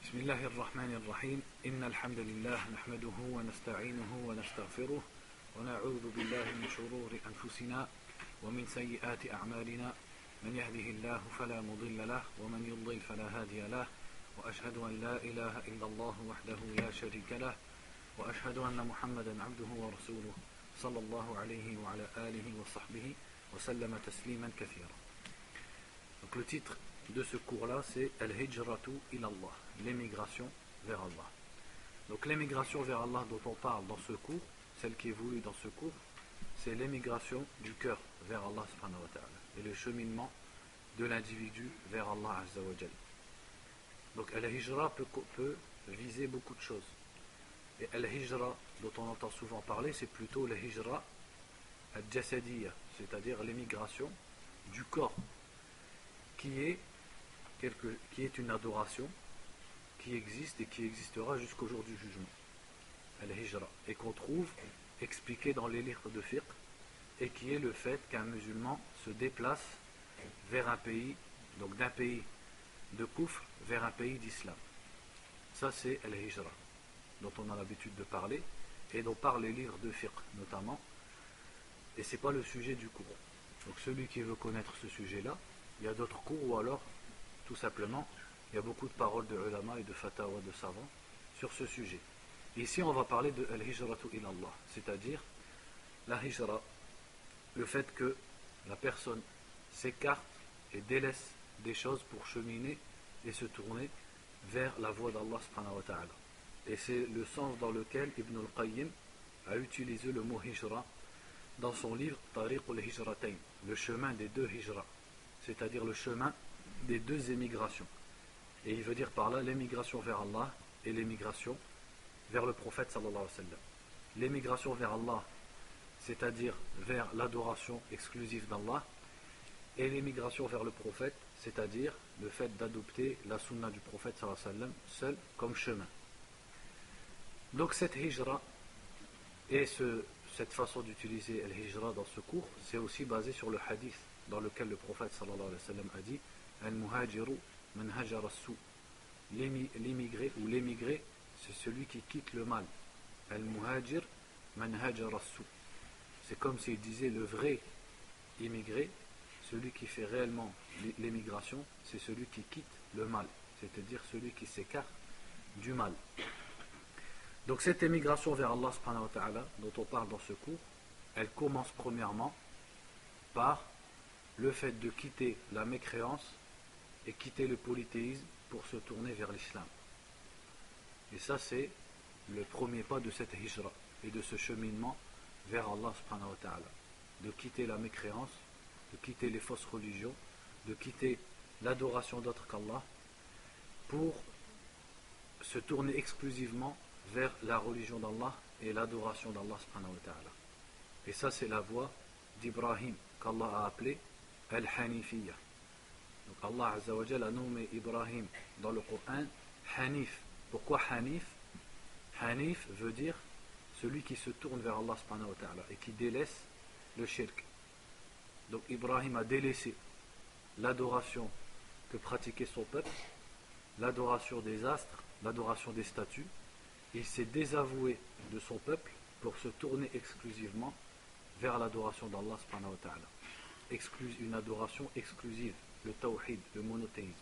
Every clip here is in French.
بسم الله الرحمن الرحيم إن الحمد لله نحمده ونستعينه ونستغفره ونعوذ بالله من شرور أنفسنا ومن سيئات أعمالنا من يهده الله فلا مضل له ومن يضلل فلا هادي له وأشهد أن لا إله إلا الله وحده لا شريك له وأشهد أن محمدا عبده ورسوله صلى الله عليه وعلى آله وصحبه وسلم تسليما كثيرا. Donc le titre de ce cours-là, c'est Al-Hijratu ilallah, l'émigration vers Allah. Donc l'émigration vers Allah dont on parle dans ce cours, celle qui est voulue dans ce cours, c'est l'émigration du cœur vers Allah subhanahu wa ta'ala et le cheminement de l'individu vers Allah azza wa jal. Donc Al-Hijra peut viser beaucoup de choses. Et Al-Hijra dont on entend souvent parler, c'est plutôt le Hijra al-Jasadiyya, c'est-à-dire l'émigration du corps, qui est une adoration qui existe et qui existera jusqu'au jour du jugement, Al-Hijra, et qu'on trouve expliqué dans les livres de fiqh, et qui est le fait qu'un musulman se déplace vers un pays, donc d'un pays de Kufr vers un pays d'islam. Ça c'est Al-Hijra, dont on a l'habitude de parler, et dont parlent les livres de fiqh notamment, et c'est pas le sujet du cours. Donc celui qui veut connaître ce sujet-là, il y a d'autres cours, ou alors tout simplement il y a beaucoup de paroles de ulama et de fatawa de savants sur ce sujet. Et ici on va parler de al-hijratu ilallah, c'est-à-dire la hijra, le fait que la personne s'écarte et délaisse des choses pour cheminer et se tourner vers la voie d'Allah subhanahu wa ta'ala. Et c'est le sens dans lequel Ibn al-Qayyim a utilisé le mot hijra dans son livre Tariq al-Hijratayn, le chemin des deux hijra, c'est-à-dire le chemin des deux émigrations. Et il veut dire par là l'émigration vers Allah et l'émigration vers le prophète sallallahu alayhi wa sallam. L'émigration vers Allah, c'est-à-dire vers l'adoration exclusive d'Allah, et l'émigration vers le prophète, c'est-à-dire le fait d'adopter la sunna du prophète sallallahu alayhi wa sallam seul comme chemin. Donc cette hijra et cette façon d'utiliser al-hijra dans ce cours, c'est aussi basé sur le hadith dans lequel le prophète sallallahu alayhi wa sallam a dit Al-muhajiru man hajara as-su. L'immigré ou l'émigré, c'est celui qui quitte le mal. Al-muhajir man hajara as-su. C'est comme s'il disait le vrai immigré, celui qui fait réellement l'émigration, c'est celui qui quitte le mal, c'est-à-dire celui qui s'écarte du mal. Donc cette émigration vers Allah subhanahu wa ta'ala dont on parle dans ce cours, elle commence premièrement par le fait de quitter la mécréance et quitter le polythéisme pour se tourner vers l'islam. Et ça c'est le premier pas de cette hijra et de ce cheminement vers Allah subhanahu wa ta'ala, de quitter la mécréance, de quitter les fausses religions, de quitter l'adoration d'autres qu'Allah pour se tourner exclusivement vers la religion d'Allah et l'adoration d'Allah subhanahu wa ta'ala. Et ça c'est la voie d'Ibrahim qu'Allah a appelé Al-Hanifiyya. Donc Allah Azza wa Jalla a nommé Ibrahim dans le Coran Hanif. Pourquoi Hanif? Hanif veut dire celui qui se tourne vers Allah subhanahu wa ta'ala et qui délaisse le shirk. Donc Ibrahim a délaissé l'adoration que pratiquait son peuple, l'adoration des astres, l'adoration des statues. Il s'est désavoué de son peuple pour se tourner exclusivement vers l'adoration d'Allah subhanahu wa ta'ala. Une adoration exclusive, le tawhid, le monothéisme.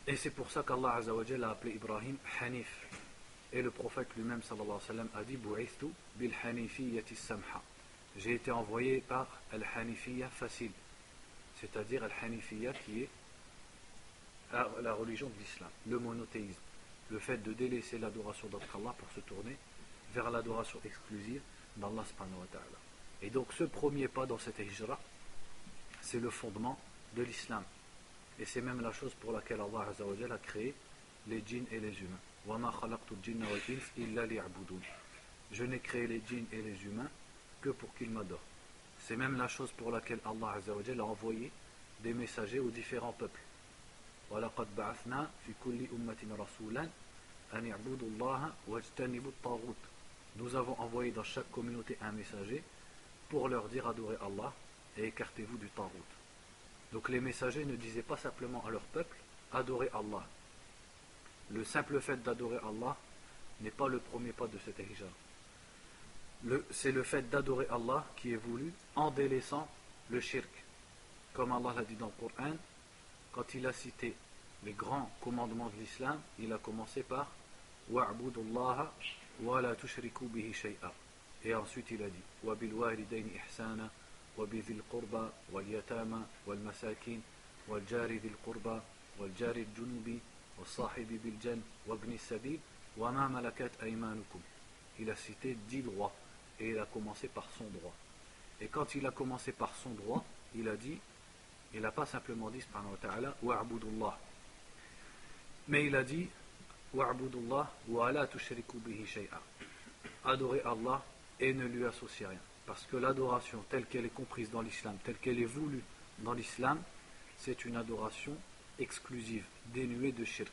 Et c'est pour ça qu'Allah Azza wa Jalla a appelé Ibrahim Hanif. Et le prophète lui-même sallallahu alayhi wa sallam a dit Bu'ithtu bil hanifiyyati samha. J'ai été envoyé par al-hanifiyya facile, c'est-à-dire al-hanifiyya qui est la religion de l'islam, le monothéisme, le fait de délaisser l'adoration d'autre qu'Allah pour se tourner vers l'adoration exclusive d'Allah subhanahu wa ta'ala. Et donc ce premier pas dans cette hijra, c'est le fondement de l'islam. Et c'est même la chose pour laquelle Allah Azza wa Jalla a créé les djinns et les humains. وَمَا خَلَقْتُ الْجِنَّ وَالْإِنسَ إِلَّا لِيَعْبُدُونِ. Je n'ai créé les djinns et les humains que pour qu'ils m'adorent. C'est même la chose pour laquelle Allah Azza wa Jalla a envoyé des messagers aux différents peuples. وَلَقَدْ بَعَثْنَا فِي كُلِّ أُمَّةٍ رَسُولًا أَنِ اعْبُدُوا اللَّهَ وَاجْتَنِبُوا الطَّاغُوتَ. Nous avons envoyé dans chaque communauté un messager pour leur dire adorez Allah et écartez-vous du Tarout. Donc les messagers ne disaient pas simplement à leur peuple adorez Allah, le simple fait d'adorer Allah n'est pas le premier pas de cette hijra. C'est le fait d'adorer Allah qui est voulu en délaissant le shirk. Comme Allah l'a dit dans le Coran, quand il a cité les grands commandements de l'islam, il a commencé par wa'budullaha wa la tushriku bihi shay'a. Et ensuite il a dit wa bil walidayni ihsana wa bidhil qurba wal yatama wal masakin wal jari dhil qurba wal jari al junubi wal sahibi bil jan wa ibn sabil wa ma malakat aymanukum. Il a cité 10 droits et il a commencé par son droit. Et quand il a commencé par son droit, il a dit, il n'a pas simplement dit subhanahu wa ta'ala wa'budullah, mais il a dit wa'budullah wa la tushriku bihi shay'a. Adorez Allah et ne lui associez rien. Parce que l'adoration telle qu'elle est comprise dans l'islam, telle qu'elle est voulue dans l'islam, c'est une adoration exclusive, dénuée de shirk.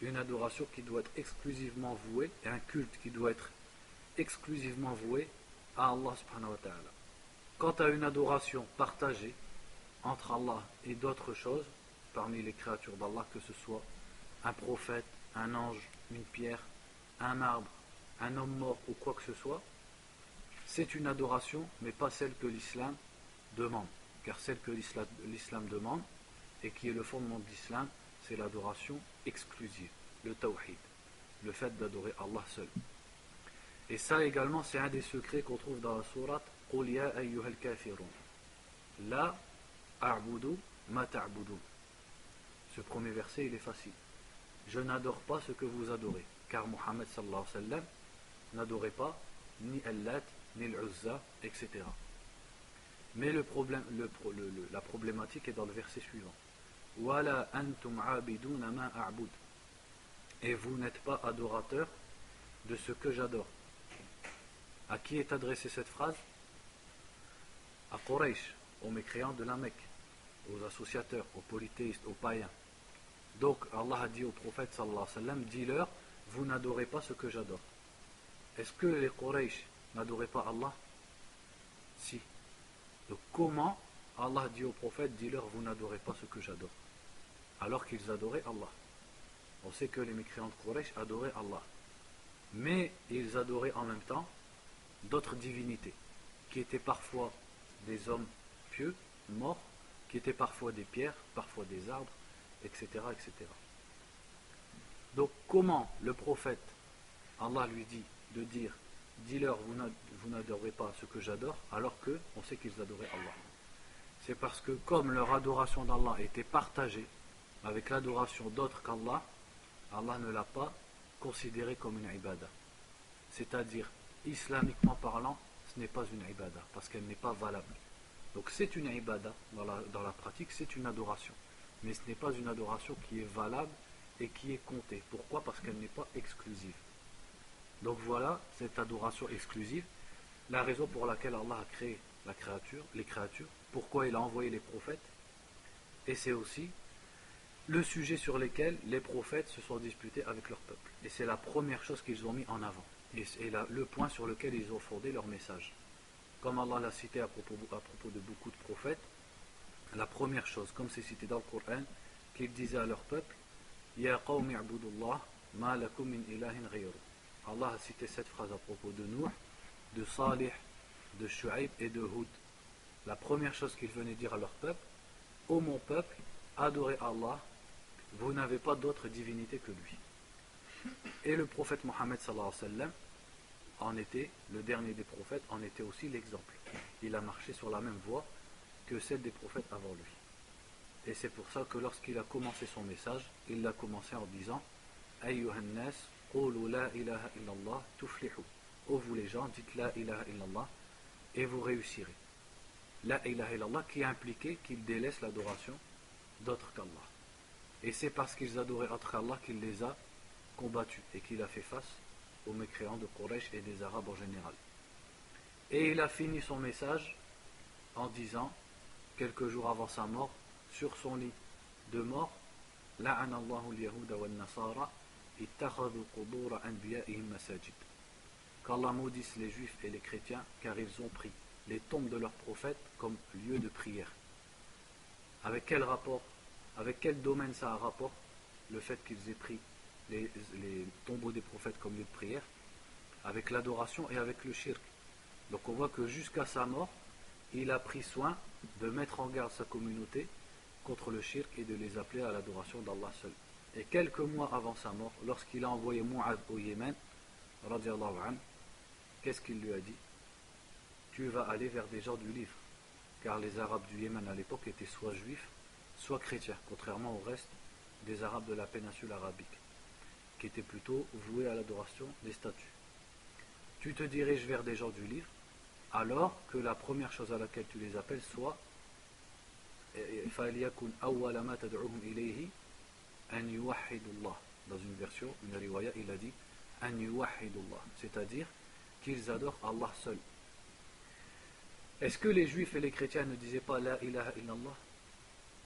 Une adoration qui doit être exclusivement vouée, et un culte qui doit être exclusivement voué à Allah subhanahu wa ta'ala. Quant à une adoration partagée entre Allah et d'autres choses, parmi les créatures d'Allah, que ce soit un prophète, un ange, une pierre, un arbre, un homme mort ou quoi que ce soit, c'est une adoration, mais pas celle que l'islam demande. Car celle que l'islam demande, et qui est le fondement de l'islam, c'est l'adoration exclusive, le tawhid, le fait d'adorer Allah seul. Et ça également, c'est un des secrets qu'on trouve dans la sourate Qul ya ayyuhal kafirun la a'budu ma ta'budun. Ce premier verset, il est facile. Je n'adore pas ce que vous adorez, car Muhammad sallallahu alayhi wa sallam n'adorait pas ni Allat, ni l'Uzza, etc. Mais la problématique est dans le verset suivant. Wala antum abiduna ma a'bud. Et vous n'êtes pas adorateurs de ce que j'adore. À qui est adressée cette phrase? À Quraysh, aux mécréants de la Mecque, aux associateurs, aux polythéistes, aux païens. Donc Allah a dit au prophète sallallahu alayhi wa sallam, dis-leur, vous n'adorez pas ce que j'adore. Est-ce que les Quraysh n'adoraient pas Allah? Si. Donc comment Allah dit au prophète, dis-leur, vous n'adorez pas ce que j'adore, alors qu'ils adoraient Allah? On sait que les mécréants de Quraysh adoraient Allah, mais ils adoraient en même temps d'autres divinités, qui étaient parfois des hommes pieux, morts, qui étaient parfois des pierres, parfois des arbres, etc. etc. Donc comment le prophète, Allah lui dit de dire, dis-leur, vous n'adorez pas ce que j'adore, alors que on sait qu'ils adoraient Allah? C'est parce que comme leur adoration d'Allah était partagée avec l'adoration d'autres qu'Allah, Allah ne l'a pas considérée comme une ibada. C'est-à-dire, islamiquement parlant, ce n'est pas une ibada, parce qu'elle n'est pas valable. Donc c'est une ibada, dans la pratique, c'est une adoration. Mais ce n'est pas une adoration qui est valable et qui est comptée. Pourquoi? Parce qu'elle n'est pas exclusive. Donc voilà, cette adoration exclusive, la raison pour laquelle Allah a créé les créatures, pourquoi il a envoyé les prophètes, et c'est aussi le sujet sur lequel les prophètes se sont disputés avec leur peuple. Et c'est la première chose qu'ils ont mis en avant. Et c'est le point sur lequel ils ont fondé leur message. Comme Allah l'a cité à propos de beaucoup de prophètes, la première chose, comme c'est cité dans le Coran, qu'ils disaient à leur peuple, Ya qawmi abudullah ma lakum min ilahin ghayru. Allah a cité cette phrase à propos de Nuh, de Salih, de Shu'aib et de Hud. La première chose qu'ils venaient dire à leur peuple, ô mon peuple, adorez Allah, vous n'avez pas d'autre divinité que lui. Et le prophète Mohammed sallallahu alayhi wa sallam en était, le dernier des prophètes, en était aussi l'exemple. Il a marché sur la même voie que celle des prophètes avant lui. Et c'est pour ça que lorsqu'il a commencé son message, il l'a commencé en disant Ayyuhan nas, qulu la ilaha illallah tuflihu. Ô vous les gens, dites la ilaha illallah et vous réussirez. La ilaha illallah qui impliquait qu'ils délaissent l'adoration d'autres qu'Allah. Et c'est parce qu'ils adoraient autre qu'Allah qu'il les a combattus et qu'il a fait face aux mécréants de Quraysh et des Arabes en général. Et il a fini son message en disant, quelques jours avant sa mort, sur son lit de mort, La'anallahu al-yahuda wal-nasara ittakhadhu qubur anbiya'ihim masajid. Qu'Allah maudisse les juifs et les chrétiens car ils ont pris les tombes de leurs prophètes comme lieu de prière. Avec quel rapport, avec quel domaine ça a rapport, le fait qu'ils aient pris les tombeaux des prophètes comme lieu de prière, avec l'adoration et avec le shirk. Donc on voit que jusqu'à sa mort, il a pris soin de mettre en garde sa communauté contre le shirk et de les appeler à l'adoration d'Allah seul. Et quelques mois avant sa mort, lorsqu'il a envoyé Mu'adh au Yémen, radiallahu anhu, qu'est-ce qu'il lui a dit? Tu vas aller vers des gens du livre, car les Arabes du Yémen à l'époque étaient soit juifs, soit chrétiens, contrairement au reste des Arabes de la péninsule arabique, qui étaient plutôt voués à l'adoration des statues. Tu te diriges vers des gens du livre, alors que la première chose à laquelle tu les appelles soit فَلْيَكُنْ أَوَّلَ مَا تَدْعُوهُمْ إِلَيْهِ أَنْ يُوَحِّدُوا اللَّهِ. Dans une version, une riwaya, il a dit أَنْ يُوَحِّدُوا اللَّهِ, c'est-à-dire qu'ils adorent Allah seul. Est-ce que les juifs et les chrétiens ne disaient pas La ilaha illallah?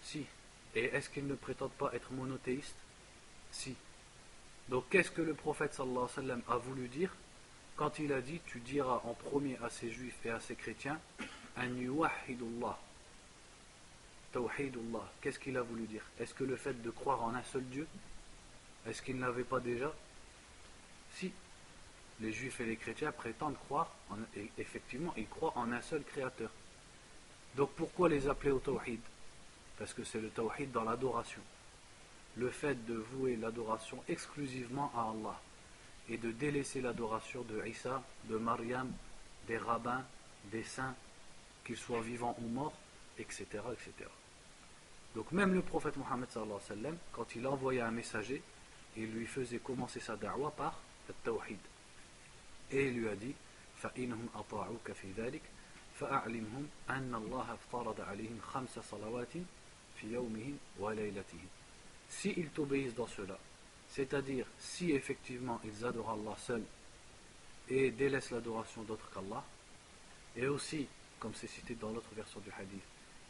Si. Et est-ce qu'ils ne prétendent pas être monothéistes? Si. Donc qu'est-ce que le prophète sallallahu alayhi wa sallam a voulu dire quand il a dit tu diras en premier à ces juifs et à ces chrétiens an yuwahhidullah, tawhidullah? Qu'est-ce qu'il a voulu dire? Est-ce que le fait de croire en un seul Dieu, est-ce qu'il n'avait pas déjà? Si. Les juifs et les chrétiens prétendent croire et effectivement ils croient en un seul créateur. Donc pourquoi les appeler au tawhid? Parce que c'est le tawhid dans l'adoration, le fait de vouer l'adoration exclusivement à Allah et de délaisser l'adoration de Isa, de Maryam, des rabbins, des saints, qu'ils soient vivants ou morts, etc., etc. Donc même le prophète Mohammed sallallahu alayhi wa sallam, quand il envoyait un messager, il lui faisait commencer sa da'wa par le tawhid. Et il lui a dit فَإِنْهُمْ أَطَاعُوكَ فِي ذَلِكَ فَأَعْلِمْهُمْ أَنَّ اللَّهَ افترض عَلَيْهِمْ 5 صلوات في يومهم وليلتهم. Si ils t'obéissent dans cela, c'est-à-dire si effectivement ils adorent Allah seul et délaissent l'adoration d'autre qu'Allah, et aussi, comme c'est cité dans l'autre version du hadith,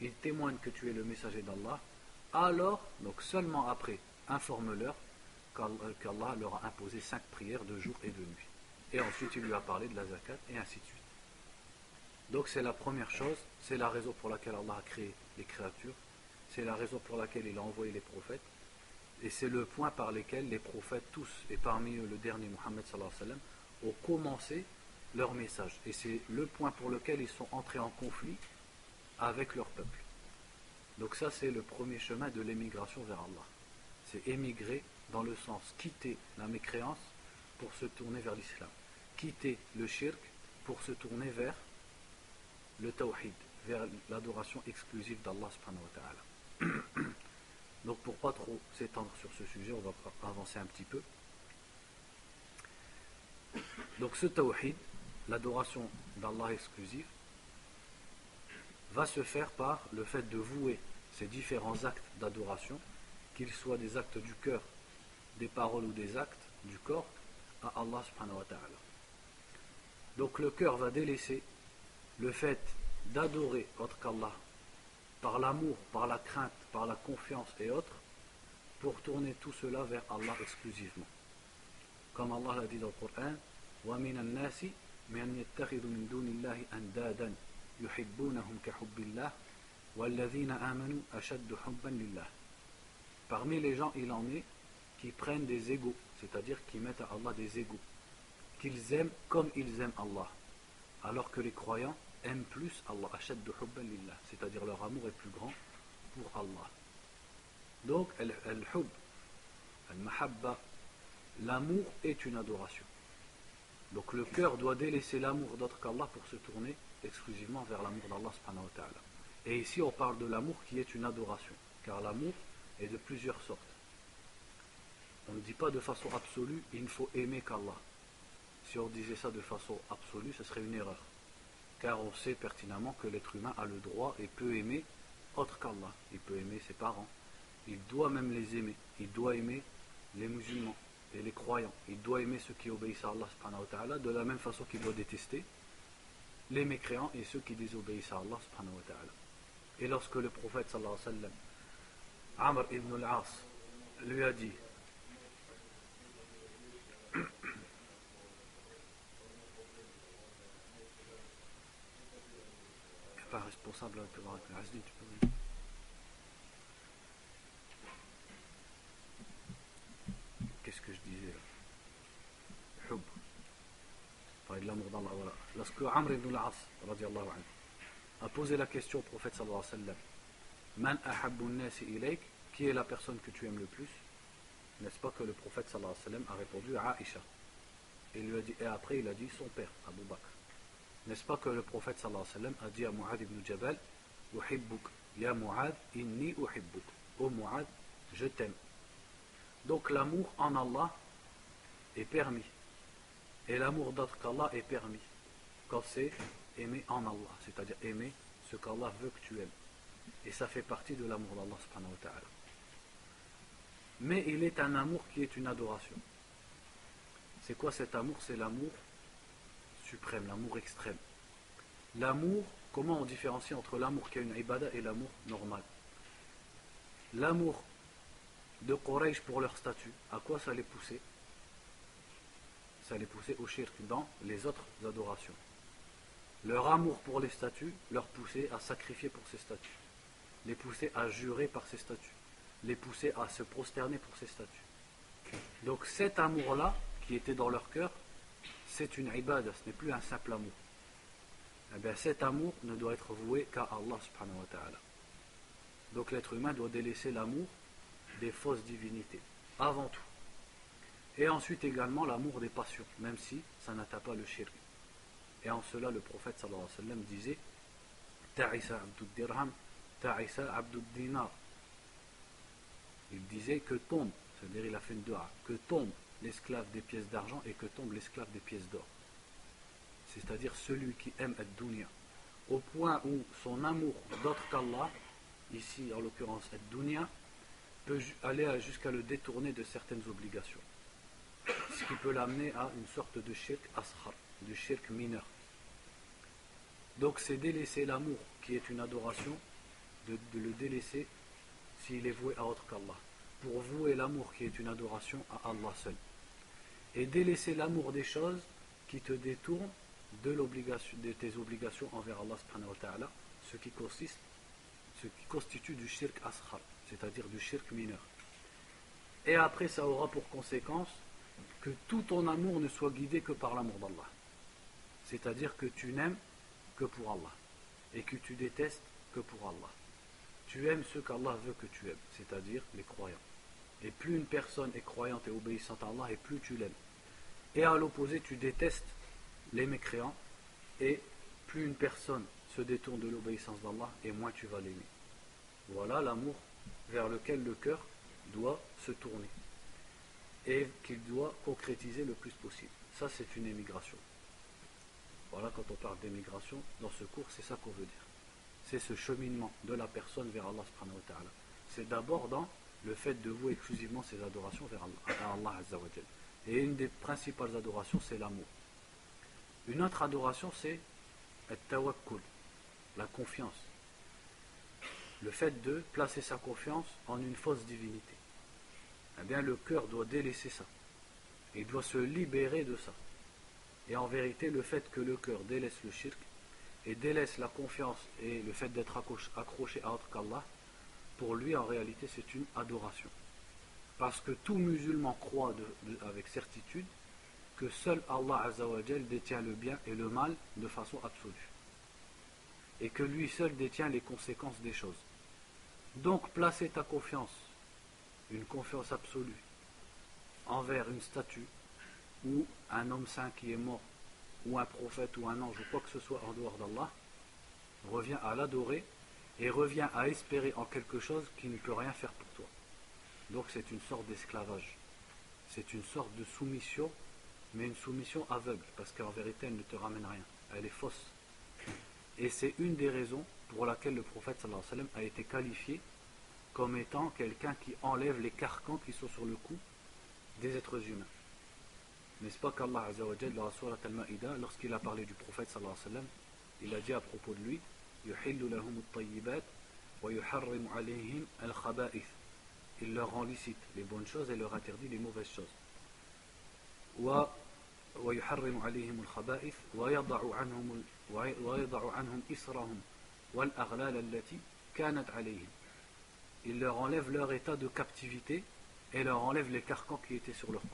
ils témoignent que tu es le messager d'Allah, alors, donc seulement après, informe-leur qu'Allah leur a imposé 5 prières de jour et de nuit. Et ensuite il lui a parlé de la zakat et ainsi de suite. Donc c'est la première chose, c'est la raison pour laquelle Allah a créé les créatures, c'est la raison pour laquelle il a envoyé les prophètes, et c'est le point par lequel les prophètes tous, et parmi eux le dernier Mohammed sallallahu alayhi wa sallam, ont commencé leur message. Et c'est le point pour lequel ils sont entrés en conflit avec leur peuple. Donc ça c'est le premier chemin de l'émigration vers Allah. C'est émigrer dans le sens quitter la mécréance pour se tourner vers l'islam. Quitter le shirk pour se tourner vers le tawhid, vers l'adoration exclusive d'Allah subhanahu wa ta'ala. Donc pour pas trop s'étendre sur ce sujet, on va avancer un petit peu. Donc ce tawhid, l'adoration d'Allah exclusive, va se faire par le fait de vouer ces différents actes d'adoration, qu'ils soient des actes du cœur, des paroles ou des actes du corps, à Allah subhanahu wa ta'ala. Donc le cœur va délaisser le fait d'adorer autre qu'Allah par l'amour, par la crainte, par la confiance et autres, pour tourner tout cela vers Allah exclusivement. Comme Allah l'a dit dans le Coran, وَمِنَ النَّاسِ مَنْ يَتَّخِذُ مِنْ دُونِ اللَّهِ أَنْدَادًا يُحِبُّونَهُمْ كَحُبِّ اللَّهِ وَالَّذِينَ آمَنُوا أَشَدُّ حُبًّا لِلَّهِ. Parmi les gens, il en est qui prennent des égaux, c'est-à-dire qui mettent à Allah des égaux, qu'ils aiment comme ils aiment Allah, alors que les croyants aiment plus Allah, ashaddu hubban lillah, c'est-à-dire leur amour est plus grand pour Allah. Donc, al-hub, al-mahabba, l'amour est une adoration. Donc le cœur doit délaisser l'amour d'autre qu'Allah pour se tourner exclusivement vers l'amour d'Allah subhanahu wa ta'ala. Et ici on parle de l'amour qui est une adoration, car l'amour est de plusieurs sortes. On ne dit pas de façon absolue il ne faut aimer qu'Allah. Si on disait ça de façon absolue, ce serait une erreur. Car on sait pertinemment que l'être humain a le droit et peut aimer autre qu'Allah. Il peut aimer ses parents, il doit même les aimer, il doit aimer les musulmans et les croyants, il doit aimer ceux qui obéissent à Allah subhanahu wa ta'ala de la même façon qu'il doit détester les mécréants et ceux qui désobéissent à Allah subhanahu wa ta'ala. Et lorsque le prophète sallallahu alayhi wa sallam, Amr ibn al-As, lui a dit pas responsable avec le Azdi, tu peux. Qu'est-ce que je dis? l'amour d'Allah. Voilà. Lorsque Amr ibn al-As radiallahu anhu, a posé la question au prophète sallallahu alayhi wa sallam, Man ahabbu nasi ilayk, qui est la personne que tu aimes le plus? N'est-ce pas que le prophète sallallahu alayhi wa sallam a répondu à Aïcha. Et après il a dit son père, Abu Bakr. N'est-ce pas que le prophète sallallahu alayhi wa sallam a dit à Mu'ad ibn Jabal, Uhibbuk, ya Mu'ad, inni uhibbuk. Ô Mu'ad, je t'aime. Donc l'amour en Allah est permis. Et l'amour d'autre qu'Allah est permis. Quand c'est aimer en Allah, c'est-à-dire aimer ce qu'Allah veut que tu aimes. Et ça fait partie de l'amour d'Allah subhanahu wa ta'ala. Mais il est un amour qui est une adoration. C'est quoi cet amour? C'est l'amour suprême, l'amour extrême. L'amour, comment on différencie entre l'amour qui a une ibada et l'amour normal? L'amour de Quraysh pour leur statut, à quoi ça les poussait? Ça les poussait au shirk dans les autres adorations. Leur amour pour les statues leur poussait à sacrifier pour ces statues, les poussait à jurer par ces statues, les poussait à se prosterner pour ces statues. Donc cet amour-là, qui était dans leur cœur, c'est une ibada, ce n'est plus un simple amour. Eh bien cet amour ne doit être voué qu'à Allah subhanahu wa ta'ala. Donc l'être humain doit délaisser l'amour des fausses divinités, avant tout. Et ensuite également l'amour des passions, même si ça n'atteint pas le shirk. Et en cela le prophète sallallahu alayhi wa sallam disait Ta'isa abdud dirham, ta'isa abdud dinar. Il disait que tombe, c'est-à-dire il a fait une dua, que tombe l'esclave des pièces d'argent et que tombe l'esclave des pièces d'or. C'est-à-dire celui qui aime ad-dunya, au point où son amour d'autre qu'Allah, ici en l'occurrence ad-dunya, peut aller jusqu'à le détourner de certaines obligations. Ce qui peut l'amener à une sorte de shirk ashar, de shirk mineur. Donc c'est délaisser l'amour qui est une adoration, de le délaisser s'il est voué à autre qu'Allah, pour vouer l'amour qui est une adoration à Allah seul. Et délaisser l'amour des choses qui te détournent de tes obligations envers Allah subhanahu wa ta'ala, ce qui constitue du shirk ashar, c'est-à-dire du shirk mineur. Et après ça aura pour conséquence que tout ton amour ne soit guidé que par l'amour d'Allah. C'est-à-dire que tu n'aimes que pour Allah et que tu détestes que pour Allah. Tu aimes ce qu'Allah veut que tu aimes, c'est-à-dire les croyants. Et plus une personne est croyante et obéissante à Allah, et plus tu l'aimes. Et à l'opposé, tu détestes les mécréants, et plus une personne se détourne de l'obéissance d'Allah, et moins tu vas l'aimer. Voilà l'amour vers lequel le cœur doit se tourner et qu'il doit concrétiser le plus possible. Ça, c'est une émigration. Voilà, quand on parle d'émigration, dans ce cours, c'est ça qu'on veut dire. C'est ce cheminement de la personne vers Allah subhanahu wa ta'ala. C'est d'abord dans le fait de vouer exclusivement ses adorations vers Allah azza wa jal. Et une des principales adorations, c'est l'amour. Une autre adoration, c'est at-tawakkul, la confiance. Le fait de placer sa confiance en une fausse divinité. Eh bien, le cœur doit délaisser ça. Il doit se libérer de ça. Et en vérité, le fait que le cœur délaisse le shirk et délaisse la confiance et le fait d'être accroché à autre qu'Allah, pour lui, en réalité, c'est une adoration. Parce que tout musulman croit avec certitude que seul Allah Azza wa Jal détient le bien et le mal de façon absolue. Et que lui seul détient les conséquences des choses. Donc, placer ta confiance, une confiance absolue, envers une statue, ou un homme saint qui est mort, ou un prophète, ou un ange, ou quoi que ce soit en dehors d'Allah, revient à l'adorer, et revient à espérer en quelque chose qui ne peut rien faire pour toi. Donc c'est une sorte d'esclavage. C'est une sorte de soumission, mais une soumission aveugle, parce qu'en vérité elle ne te ramène rien. Elle est fausse. Et c'est une des raisons pour laquelle le prophète sallallahu alayhi wa sallam a été qualifié comme étant quelqu'un qui enlève les carcans qui sont sur le cou des êtres humains. N'est-ce pas qu'Allah Azza wa Jalla dans la sourate Al-Ma'ida, lorsqu'il a parlé du prophète sallallahu alayhi wa sallam, il a dit à propos de lui, يُحِلُّ لَهُمُ الطَّيِّبَاتِ وَيُحَرِّمُ عَلَيْهِمْ الْخَبَائِثِ. Il leur rend licite les bonnes choses et leur interdit les mauvaises choses. وَيُحَرِّمُ عَلَيْهِمُ الْخَبَائِثِ وَيَضَعُ عَنْهُمْ إِسْرَهُمْ وَالْأَغْلَالَ الَّتِي كَانَتْ عَلَيْهِمْ. Il leur enlève leur état de captivité et leur enlève les carcans qui étaient sur leur cou.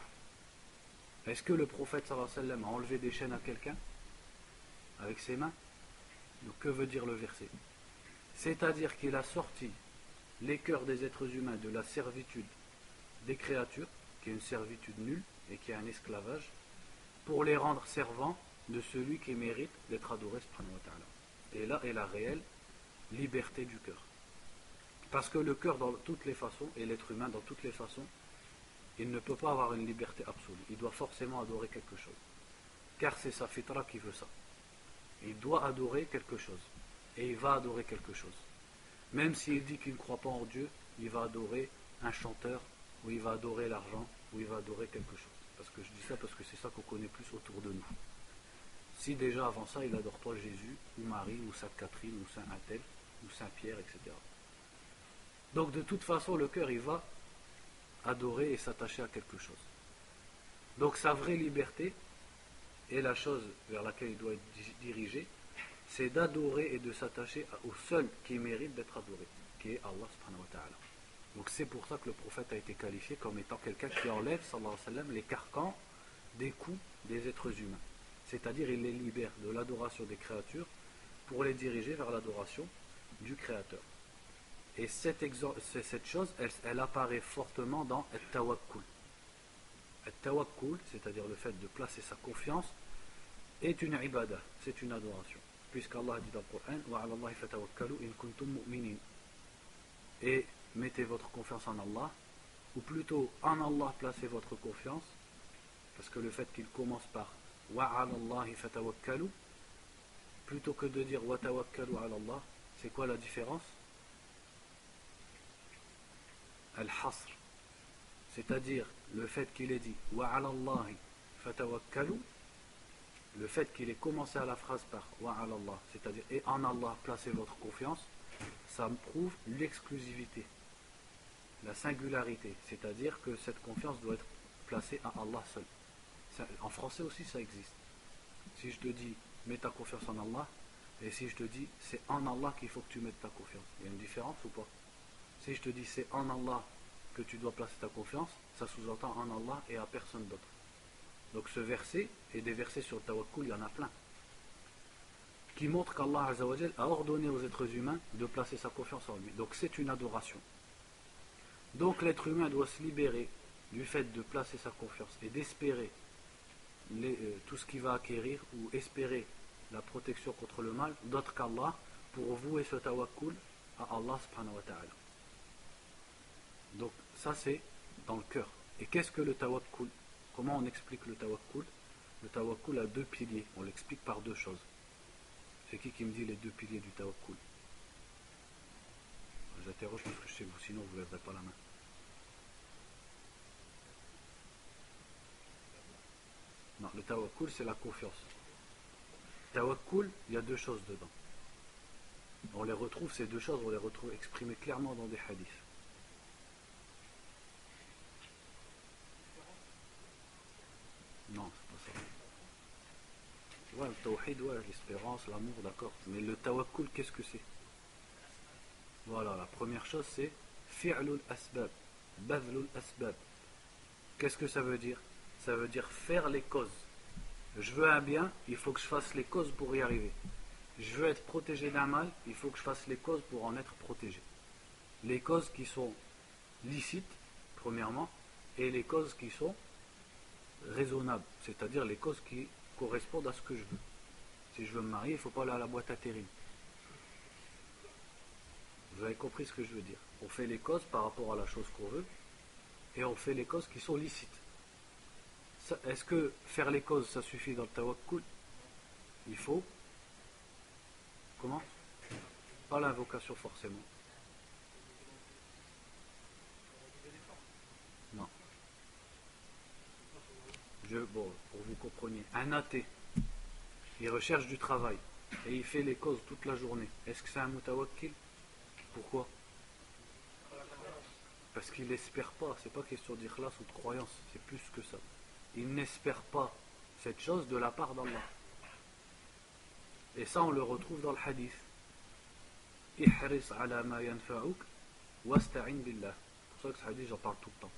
Est-ce que le prophète sallallahu alayhi wa sallam a enlevé des chaînes à quelqu'un avec ses mains? Donc que veut dire le verset? C'est-à-dire qu'il a sorti les cœurs des êtres humains de la servitude des créatures, qui est une servitude nulle et qui est un esclavage, pour les rendre servants de celui qui mérite d'être adoré subhanahu wa ta'ala. Et là est la réelle liberté du cœur. Parce que le cœur dans toutes les façons, et l'être humain dans toutes les façons, il ne peut pas avoir une liberté absolue. Il doit forcément adorer quelque chose. Car c'est sa fitra qui veut ça. Il doit adorer quelque chose. Et il va adorer quelque chose. Même s'il dit qu'il ne croit pas en Dieu, il va adorer un chanteur, ou il va adorer l'argent, ou il va adorer quelque chose. Parce que je dis ça parce que c'est ça qu'on connaît plus autour de nous. Si déjà avant ça, il adore toi Jésus, ou Marie, ou Sainte Catherine, ou Saint Athel, ou Saint Pierre, etc. Donc de toute façon, le cœur, il va adorer et s'attacher à quelque chose. Donc sa vraie liberté, et la chose vers laquelle il doit être dirigé, c'est d'adorer et de s'attacher au seul qui mérite d'être adoré, qui est Allah subhanahu wa ta'ala. Donc c'est pour ça que le prophète a été qualifié comme étant quelqu'un qui enlève, sallallahu alayhi wa sallam, les carcans des coups des êtres humains. C'est-à-dire il les libère de l'adoration des créatures pour les diriger vers l'adoration du Créateur. Et cette chose, elle apparaît fortement dans At-Tawakkul. At-Tawakkul, c'est-à-dire le fait de placer sa confiance, est une ibadah, c'est une adoration. Puisqu'Allah dit dans le Coran, wa 'ala Allahi fatawakkalu in kuntum mu'minin. Et mettez votre confiance en Allah, ou plutôt en Allah placez votre confiance, parce que le fait qu'il commence par wa 'ala Allahi fatawakkalu, plutôt que de dire wa tawakkalu 'ala Allah, c'est quoi la différence? Al-Hasr, c'est-à-dire le fait qu'il ait dit wa 'ala Allahi fatawakkalu, le fait qu'il ait commencé à la phrase par wa 'ala Allah, c'est-à-dire et en Allah placez votre confiance, ça me prouve l'exclusivité, la singularité, c'est-à-dire que cette confiance doit être placée à Allah seul. En français aussi ça existe. Si je te dis mets ta confiance en Allah, et si je te dis c'est en Allah qu'il faut que tu mettes ta confiance, il y a une différence ou pas? Si je te dis c'est en Allah que tu dois placer ta confiance, ça sous-entend en Allah et à personne d'autre. Donc ce verset, et des versets sur le tawakkul, il y en a plein, qui montrent qu'Allah Azza wa Jal a ordonné aux êtres humains de placer sa confiance en lui. Donc c'est une adoration. Donc l'être humain doit se libérer du fait de placer sa confiance et d'espérer tout ce qu'il va acquérir ou espérer la protection contre le mal d'autre qu'Allah pour vouer ce tawakkul à Allah subhanahu wa ta'ala. Donc ça c'est dans le cœur. Et qu'est-ce que le tawakkul? Comment on explique le tawakkul? Le tawakkul a deux piliers, on l'explique par deux choses. C'est qui me dit les deux piliers du tawakkul? J'interroge parce que je sais que sinon vous ne lèverez pas la main. Non, le tawakkul c'est la confiance. Tawakkul, il y a deux choses dedans. On les retrouve, ces deux choses, on les retrouve exprimées clairement dans des hadiths. Non, c'est pas ça. Ouais, le tawhid, ouais, l'espérance, l'amour, d'accord. Mais le tawakkul, qu'est-ce que c'est? Voilà, la première chose c'est fi'lul asbab, badlul asbab. Qu'est-ce que ça veut dire? Ça veut dire faire les causes. Je veux un bien, il faut que je fasse les causes pour y arriver. Je veux être protégé d'un mal, il faut que je fasse les causes pour en être protégé. Les causes qui sont licites, premièrement, et les causes qui sont raisonnables, c'est-à-dire les causes qui correspondent à ce que je veux. Si je veux me marier, il ne faut pas aller à la boîte à intérim. Vous avez compris ce que je veux dire? On fait les causes par rapport à la chose qu'on veut, et on fait les causes qui sont licites. Est-ce que faire les causes, ça suffit dans le tawakkul? Il faut... Comment? Pas l'invocation forcément. Non. Bon, pour vous compreniez, un athée, il recherche du travail, et il fait les causes toute la journée. Est-ce que c'est un mutawakkil? Pourquoi? Parce qu'il n'espère pas, c'est pas question d'ikhlas ou de croyance, c'est plus que ça. Il n'espère pas cette chose de la part d'Allah. Et ça on le retrouve dans le hadith. Ihris ala ma yanfa'uk wasta'in billah. C'est pour ça que ce hadith j'en parle tout le temps.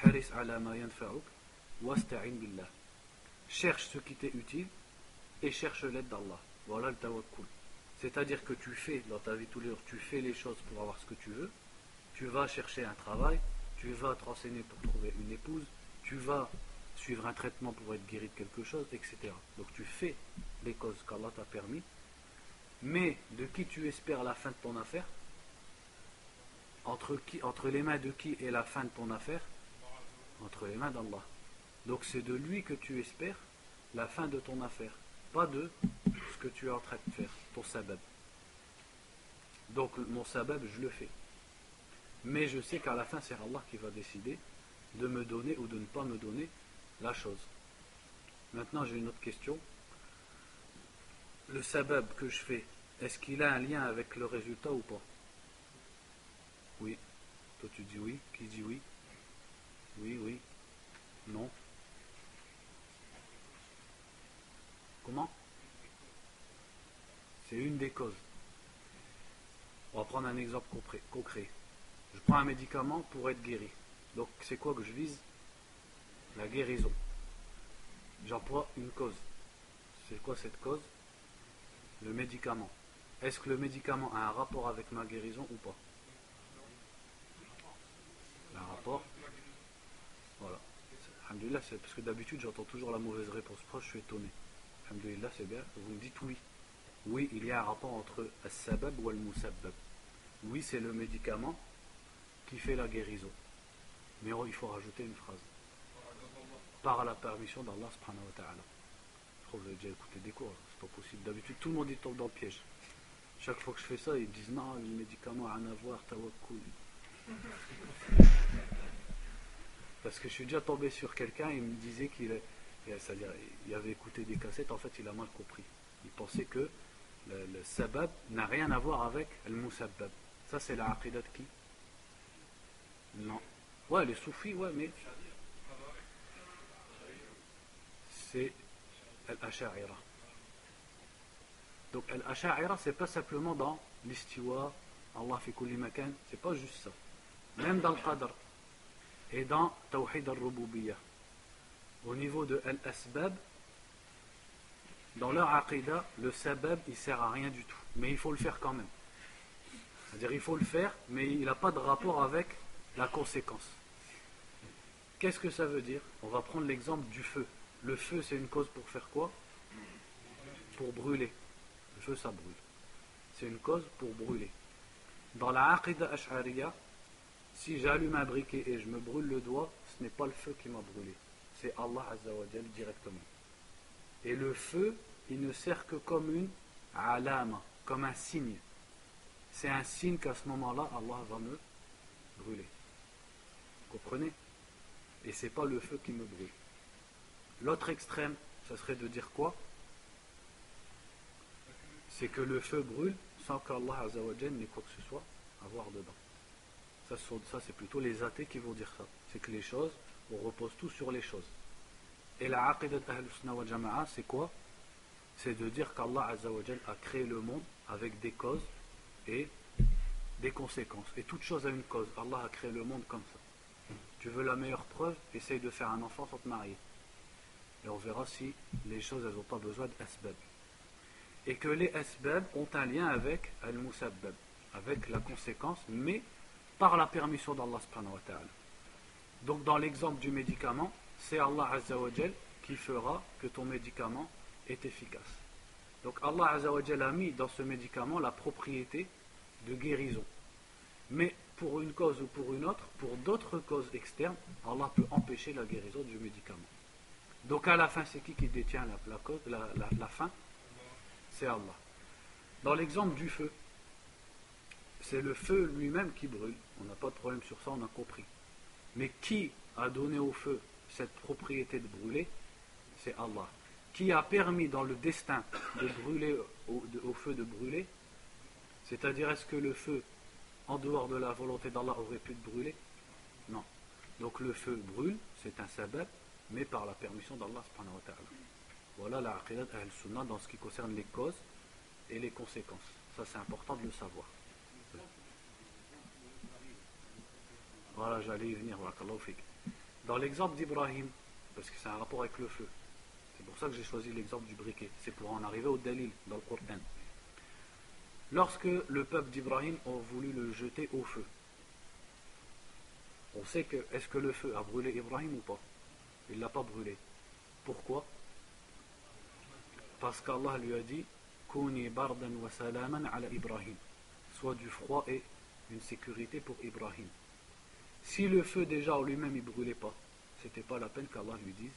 Ihris ala ma yanfa'uk wasta'in billah. Cherche ce qui t'est utile et cherche l'aide d'Allah. Voilà le tawakkul. C'est-à-dire que tu fais dans ta vie tous les jours, tu fais les choses pour avoir ce que tu veux, tu vas chercher un travail, tu vas te renseigner pour trouver une épouse, tu vas suivre un traitement pour être guéri de quelque chose, etc. Donc tu fais les causes qu'Allah t'a permis, mais de qui tu espères la fin de ton affaire? Entre les mains de qui est la fin de ton affaire? Entre les mains d'Allah. Donc c'est de lui que tu espères la fin de ton affaire, pas de ce que tu es en train de faire, ton sabab. Donc mon sabab, je le fais. Mais je sais qu'à la fin, c'est Allah qui va décider de me donner ou de ne pas me donner la chose. Maintenant, j'ai une autre question. Le sabab que je fais, est-ce qu'il a un lien avec le résultat ou pas? Oui. Toi, tu dis oui. Qui dit oui? Oui, oui. Non. Comment? C'est une des causes. On va prendre un exemple concret. Je prends un médicament pour être guéri. Donc, c'est quoi que je vise? La guérison. J'emploie une cause. C'est quoi cette cause? Le médicament. Est-ce que le médicament a un rapport avec ma guérison ou pas? Un rapport. Voilà. Alhamdulillah, c'est parce que d'habitude j'entends toujours la mauvaise réponse. Pourquoi je suis étonné? Alhamdulillah, c'est bien. Vous me dites oui. Oui, il y a un rapport entre as-sabab ou al-musabbab. Oui, c'est le médicament qui fait la guérison. Mais il faut rajouter une phrase. Par la permission d'Allah subhanahu wa ta'ala. Je crois que vous avez déjà écouté des cours, c'est pas possible. D'habitude, tout le monde y tombe dans le piège. Chaque fois que je fais ça, ils disent non, le médicament a rien à voir, tawakkul. Parce que je suis déjà tombé sur quelqu'un, il me disait c'est-à-dire, il avait écouté des cassettes, en fait, il a mal compris. Il pensait que le sabab n'a rien à voir avec le musabbab. Ça, c'est la aqidah de qui? Non. Ouais, les soufis, ouais, mais c'est al-asha'ira. Donc al-asha'ira, c'est pas simplement dans l'istiwa, Allah fi kulli makan, c'est pas juste ça. Même dans le qadr et dans tawhid al-rububiyyah. Au niveau de al-asbab, dans leur aqidah, le sabab, il sert à rien du tout. Mais il faut le faire quand même. C'est-à-dire, il faut le faire, mais il n'a pas de rapport avec la conséquence. Qu'est-ce que ça veut dire? On va prendre l'exemple du feu. Le feu, c'est une cause pour faire quoi? Pour brûler. Le feu, ça brûle. C'est une cause pour brûler. Dans la aqidah ash'ariya, si j'allume un briquet et je me brûle le doigt, ce n'est pas le feu qui m'a brûlé. C'est Allah Azza wa Jal directement. Et le feu, il ne sert que comme une alama, comme un signe. C'est un signe qu'à ce moment-là, Allah va me brûler. Vous comprenez? Et c'est pas le feu qui me brûle. L'autre extrême, ça serait de dire quoi? C'est que le feu brûle sans qu'Allah Azza wa Jal n'ait quoi que ce soit à voir dedans. Ça, c'est plutôt les athées qui vont dire ça. C'est que les choses, on repose tout sur les choses. Et la aqidat Ahl Sunnah wal Jama'a, c'est quoi? C'est de dire qu'Allah Azza wa Jal a créé le monde avec des causes et des conséquences. Et toute chose a une cause. Allah a créé le monde comme ça. Tu veux la meilleure preuve? Essaye de faire un enfant sans te marier. Et on verra si les choses, elles n'ont pas besoin d'asbab. Et que les asbab ont un lien avec al-musabbab, avec la conséquence, mais par la permission d'Allah subhanahu wa ta'ala. Donc dans l'exemple du médicament, c'est Allah Azza wa Jal qui fera que ton médicament est efficace. Donc Allah Azza wa Jal a mis dans ce médicament la propriété de guérison. Mais pour une cause ou pour une autre, pour d'autres causes externes, Allah peut empêcher la guérison du médicament. Donc à la fin, c'est qui détient la fin? C'est Allah. Dans l'exemple du feu, c'est le feu lui-même qui brûle. On n'a pas de problème sur ça, on a compris. Mais qui a donné au feu cette propriété de brûler? C'est Allah. Qui a permis dans le destin de brûler au feu de brûler? C'est-à-dire, est-ce que le feu, en dehors de la volonté d'Allah, aurait pu te brûler? Non. Donc le feu brûle, c'est un sabab, mais par la permission d'Allah subhanahu wa ta'ala. Voilà la aqidat Ahl Sunnah dans ce qui concerne les causes et les conséquences. Ça, c'est important de le savoir. Voilà, j'allais y venir. Dans l'exemple d'Ibrahim, parce que c'est un rapport avec le feu. C'est pour ça que j'ai choisi l'exemple du briquet. C'est pour en arriver au dalil dans le Coran. Lorsque le peuple d'Ibrahim a voulu le jeter au feu, on sait que, est-ce que le feu a brûlé Ibrahim ou pas? Il ne l'a pas brûlé. Pourquoi? Parce qu'Allah lui a dit Kuni bardan wa salaman ala Ibrahim. Soit du froid et une sécurité pour Ibrahim. Si le feu déjà en lui-même il ne brûlait pas, c'était pas la peine qu'Allah lui dise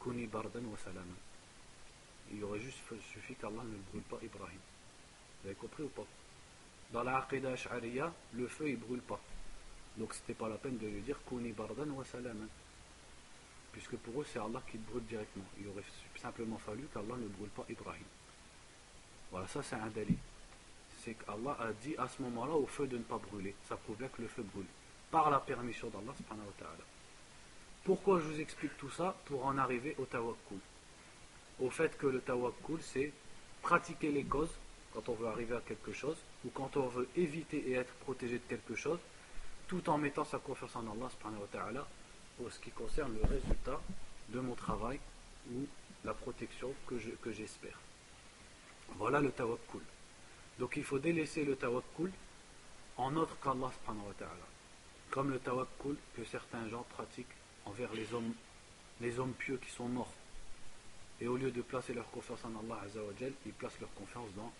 Kuni bardan wa salaman. Il aurait juste suffi qu'Allah ne brûle pas Ibrahim. Vous avez compris ou pas? Dans la Aqidah Ash'ariya, le feu il ne brûle pas. Donc c'était pas la peine de lui dire Kuni bardan wa salaman. Puisque pour eux c'est Allah qui le brûle directement. Il aurait simplement fallu qu'Allah ne brûle pas Ibrahim. Voilà, ça c'est un dalil. C'est qu'Allah a dit à ce moment-là au feu de ne pas brûler. Ça prouve bien que le feu brûle. Par la permission d'Allah subhanahu wa ta'ala. Pourquoi je vous explique tout ça? Pour en arriver au tawakkul. Au fait que le tawakkul c'est pratiquer les causes quand on veut arriver à quelque chose, ou quand on veut éviter et être protégé de quelque chose, tout en mettant sa confiance en Allah subhanahu wa ta'ala pour ce qui concerne le résultat de mon travail ou la protection que j'espère. Voilà le tawakkul. Donc il faut délaisser le tawakkul en autre qu'Allah subhanahu wa ta'ala. Comme le tawakkul que certains gens pratiquent envers les hommes pieux qui sont morts. Et au lieu de placer leur confiance en Allah Azza wa Jal, ils placent leur confiance dans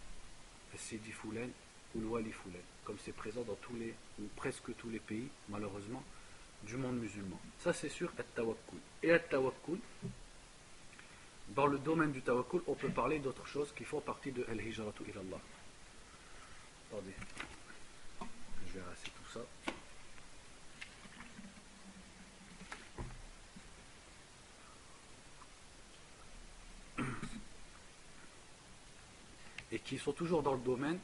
le Sidi Foulen ou le Wali Foulen, comme c'est présent dans tous les, ou presque tous les pays, malheureusement, du monde musulman. Ça c'est sûr, at-tawakkul. Et at-tawakkul, dans le domaine du tawakkul, on peut parler d'autres choses qui font partie de al-hijratu ilallah. Attendez, je vais rasser tout ça. Et qui sont toujours dans le domaine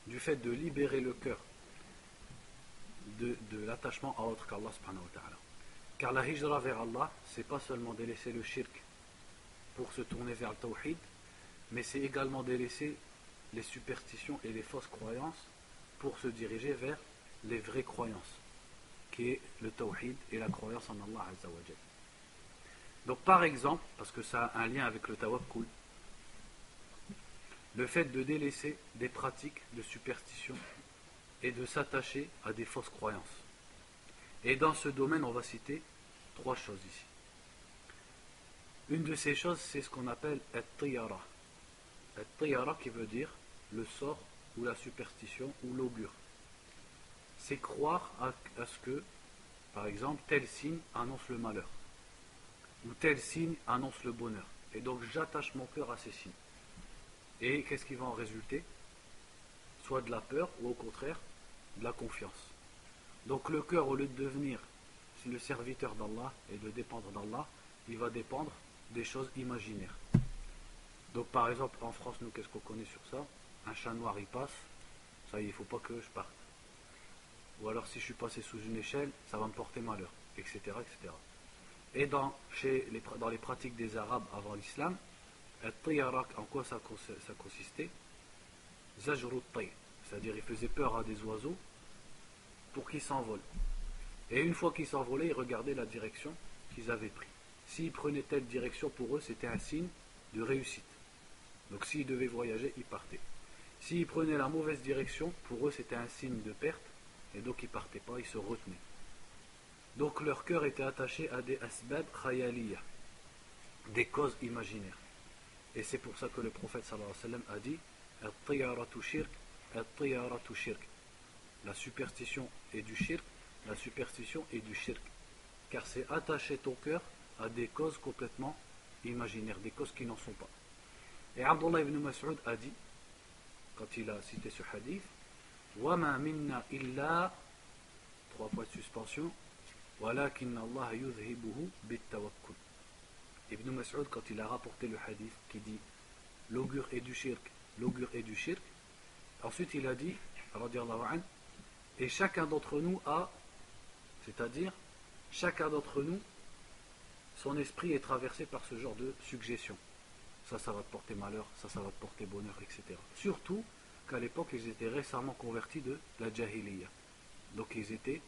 du fait de libérer le cœur de l'attachement à autre qu'Allah subhanahu wa ta'ala. Car la hijra vers Allah, c'est pas seulement délaisser le shirk pour se tourner vers le tawhid, mais c'est également délaisser les superstitions et les fausses croyances pour se diriger vers les vraies croyances, qui est le tawhid et la croyance en Allah Azza wa Jal. Donc par exemple, parce que ça a un lien avec le tawakkul, le fait de délaisser des pratiques de superstition et de s'attacher à des fausses croyances. Et dans ce domaine, on va citer 3 choses ici. Une de ces choses, c'est ce qu'on appelle at-tiyara. At-tiyara qui veut dire le sort ou la superstition ou l'augure. C'est croire à ce que, par exemple, tel signe annonce le malheur. Ou tel signe annonce le bonheur. Et donc j'attache mon cœur à ces signes. Et qu'est-ce qui va en résulter? Soit de la peur ou au contraire de la confiance. Donc le cœur, au lieu de devenir le serviteur d'Allah et de dépendre d'Allah, il va dépendre des choses imaginaires. Donc par exemple en France, nous qu'est-ce qu'on connaît sur ça? Un chat noir il passe, ça y est, il ne faut pas que je parte. Ou alors si je suis passé sous une échelle, ça va me porter malheur, etc. etc. Et dans les pratiques des Arabes avant l'islam, at-tiyara, en quoi ça consistait? Zajru at-tayr, c'est-à-dire ils faisaient peur à des oiseaux pour qu'ils s'envolent. Et une fois qu'ils s'envolaient, ils regardaient la direction qu'ils avaient prise. S'ils prenaient telle direction, pour eux, c'était un signe de réussite. Donc s'ils devaient voyager, ils partaient. S'ils prenaient la mauvaise direction, pour eux, c'était un signe de perte, et donc ils ne partaient pas, ils se retenaient. Donc leur cœur était attaché à des asbab khayaliya, des causes imaginaires. Et c'est pour ça que le prophète sallallahu alayhi wa sallam a dit at-tiyaratu shirk, at-tiyaratu shirk. La superstition est du shirk, la superstition est du shirk. Car c'est attacher ton cœur à des causes complètement imaginaires, des causes qui n'en sont pas. Et Abdullah ibn Mas'ud a dit, quand il a cité ce hadith, وَمَا مِنَّا إِلَّا 3 points de suspension, وَلَكِنَّ اللَّهَ يُذْهِبُهُ بِالتَّوَكُّلِ. Ibn Mas'ud, quand il a rapporté le hadith qui dit l'augure est du shirk, l'augure est du shirk, ensuite il a dit, radiyallahu anhu, et chacun d'entre nous a, c'est-à-dire chacun d'entre nous, son esprit est traversé par ce genre de suggestion. Ça va te porter malheur, ça va te porter bonheur, etc. Surtout qu'à l'époque, ils étaient récemment convertis de la jahiliya. Donc ils étaient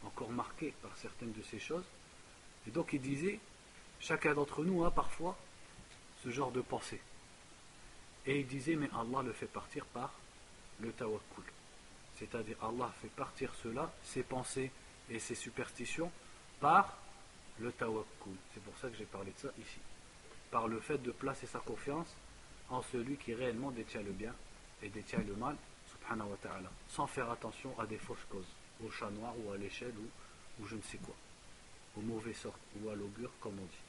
encore marqués par certaines de ces choses. Et donc ils disaient, chacun d'entre nous a parfois ce genre de pensée. Et il disait, mais Allah le fait partir par le tawakkul. C'est-à-dire, Allah fait partir cela, ses pensées et ses superstitions, par le tawakkul. C'est pour ça que j'ai parlé de ça ici. Par le fait de placer sa confiance en celui qui réellement détient le bien et détient le mal, subhanahu wa ta'ala, sans faire attention à des fausses causes, au chat noir ou à l'échelle ou je ne sais quoi, au mauvais sort ou à l'augure, comme on dit.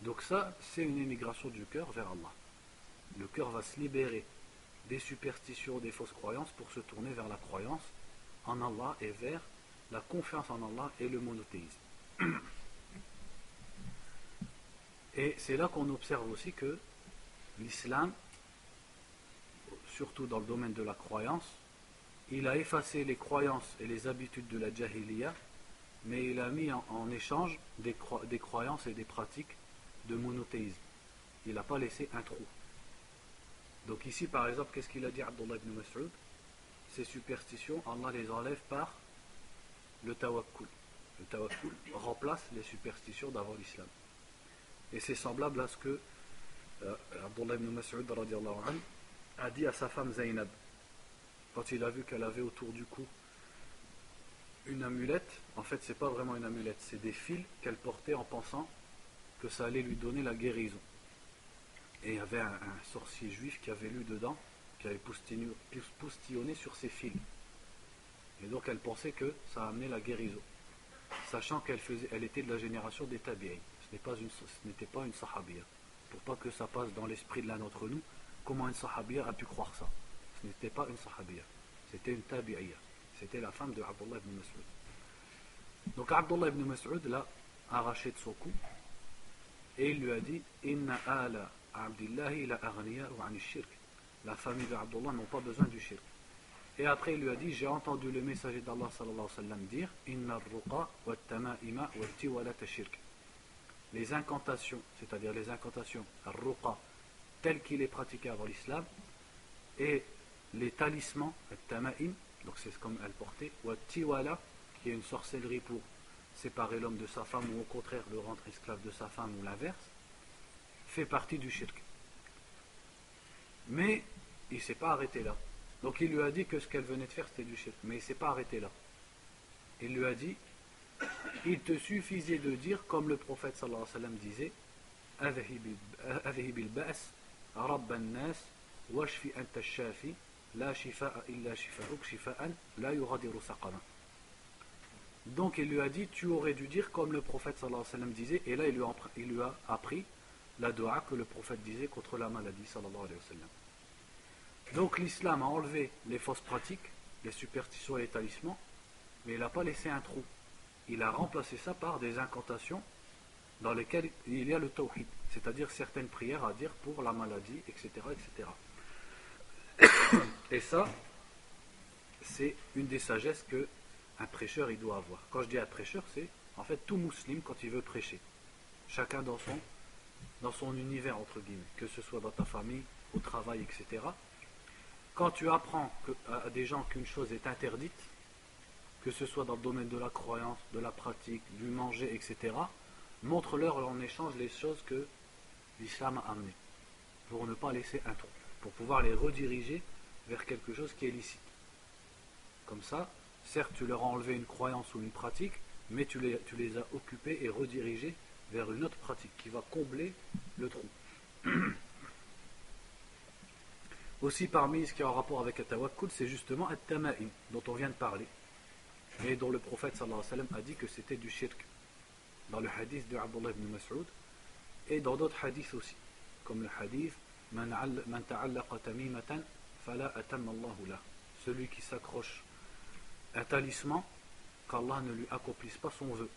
Donc ça, c'est une émigration du cœur vers Allah. Le cœur va se libérer des superstitions, des fausses croyances pour se tourner vers la croyance en Allah et vers la confiance en Allah et le monothéisme. Et c'est là qu'on observe aussi que l'islam, surtout dans le domaine de la croyance, il a effacé les croyances et les habitudes de la jahiliya, mais il a mis en échange des croyances et des pratiques de monothéisme. Il n'a pas laissé un trou. Donc ici par exemple, qu'est-ce qu'il a dit Abdullah ibn Mas'ud? Ces superstitions, Allah les enlève par le tawakkul. Le tawakkul remplace les superstitions d'avant l'islam. Et c'est semblable à ce que Abdullah ibn Mas'ud a dit à sa femme Zaynab, quand il a vu qu'elle avait autour du cou une amulette. En fait c'est pas vraiment une amulette, c'est des fils qu'elle portait en pensant que ça allait lui donner la guérison. Et il y avait un sorcier juif qui avait lu dedans, qui avait poustillonné sur ses fils. Et donc elle pensait que ça amenait la guérison, sachant elle était de la génération des tabi'in. Ce n'était pas une sahabiya. Pour pas que ça passe dans l'esprit de l'un d'entre nous, comment une sahabiya a pu croire ça? Ce n'était pas une sahabiya, c'était une tabi'iyya. C'était la femme de Abdullah ibn Mas'ud. Donc Abdullah ibn Mas'ud l'a arraché de son cou et il lui a dit Inna ala Abdillahi la aghniya wa an shirk. La famille de Abdullah n'ont pas besoin du shirk. Et après il lui a dit, j'ai entendu le messager d'Allah sallallahu alayhi wa sallam dire Inna ar-ruqa wa at-tama'ima wa at-tiwalat shirk. Les incantations, c'est-à-dire les incantations ar-ruqa telles qu'il est pratiqué avant l'islam, et les talismans at-tama'im, donc c'est comme elle portait, ou at-tiwala, qui est une sorcellerie pour séparer l'homme de sa femme ou au contraire le rendre esclave de sa femme ou l'inverse, fait partie du shirk. Mais il ne s'est pas arrêté là. Donc il lui a dit que ce qu'elle venait de faire c'était du shirk, mais il ne s'est pas arrêté là. Il lui a dit, il te suffisait de dire comme le prophète sallallahu alayhi wa sallam disait, Adhib al-ba's, Rabban nas, washfi anta shafi, la shifa'a illa shifa'uk shifa'an, la yughadiru saqama. Donc il lui a dit, tu aurais dû dire comme le prophète sallallahu alayhi wa sallam disait, et là il lui a appris la dua que le prophète disait contre la maladie sallallahu alayhi wa sallam. Donc l'islam a enlevé les fausses pratiques, les superstitions et les talismans, mais il n'a pas laissé un trou. Il a remplacé ça par des incantations dans lesquelles il y a le tawhid, c'est-à-dire certaines prières à dire pour la maladie, etc. etc. Et ça, c'est une des sagesses qu'un prêcheur il doit avoir. Quand je dis un prêcheur, c'est en fait tout musulman quand il veut prêcher. Chacun dans son univers, entre guillemets, que ce soit dans ta famille, au travail, etc. Quand tu apprends à des gens qu'une chose est interdite, que ce soit dans le domaine de la croyance, de la pratique, du manger, etc., montre-leur en échange les choses que l'islam a amenées, pour ne pas laisser un trou, pour pouvoir les rediriger vers quelque chose qui est licite. Comme ça, certes tu leur as enlevé une croyance ou une pratique, mais tu les as occupés et redirigés vers une autre pratique qui va combler le trou. Aussi parmi ce qui est en rapport avec le tawakkul, c'est justement at-tama'im, dont on vient de parler, et dont le prophète sallallahu alayhi wa sallam a dit que c'était du shirk, dans le hadith de Abdullah ibn Mas'ud, et dans d'autres hadiths aussi, comme le hadith Man ta'allaqa tamimatan fala atamma Allahu lah. Celui qui s'accroche à un talisman, qu'Allah ne lui accomplisse pas son vœu.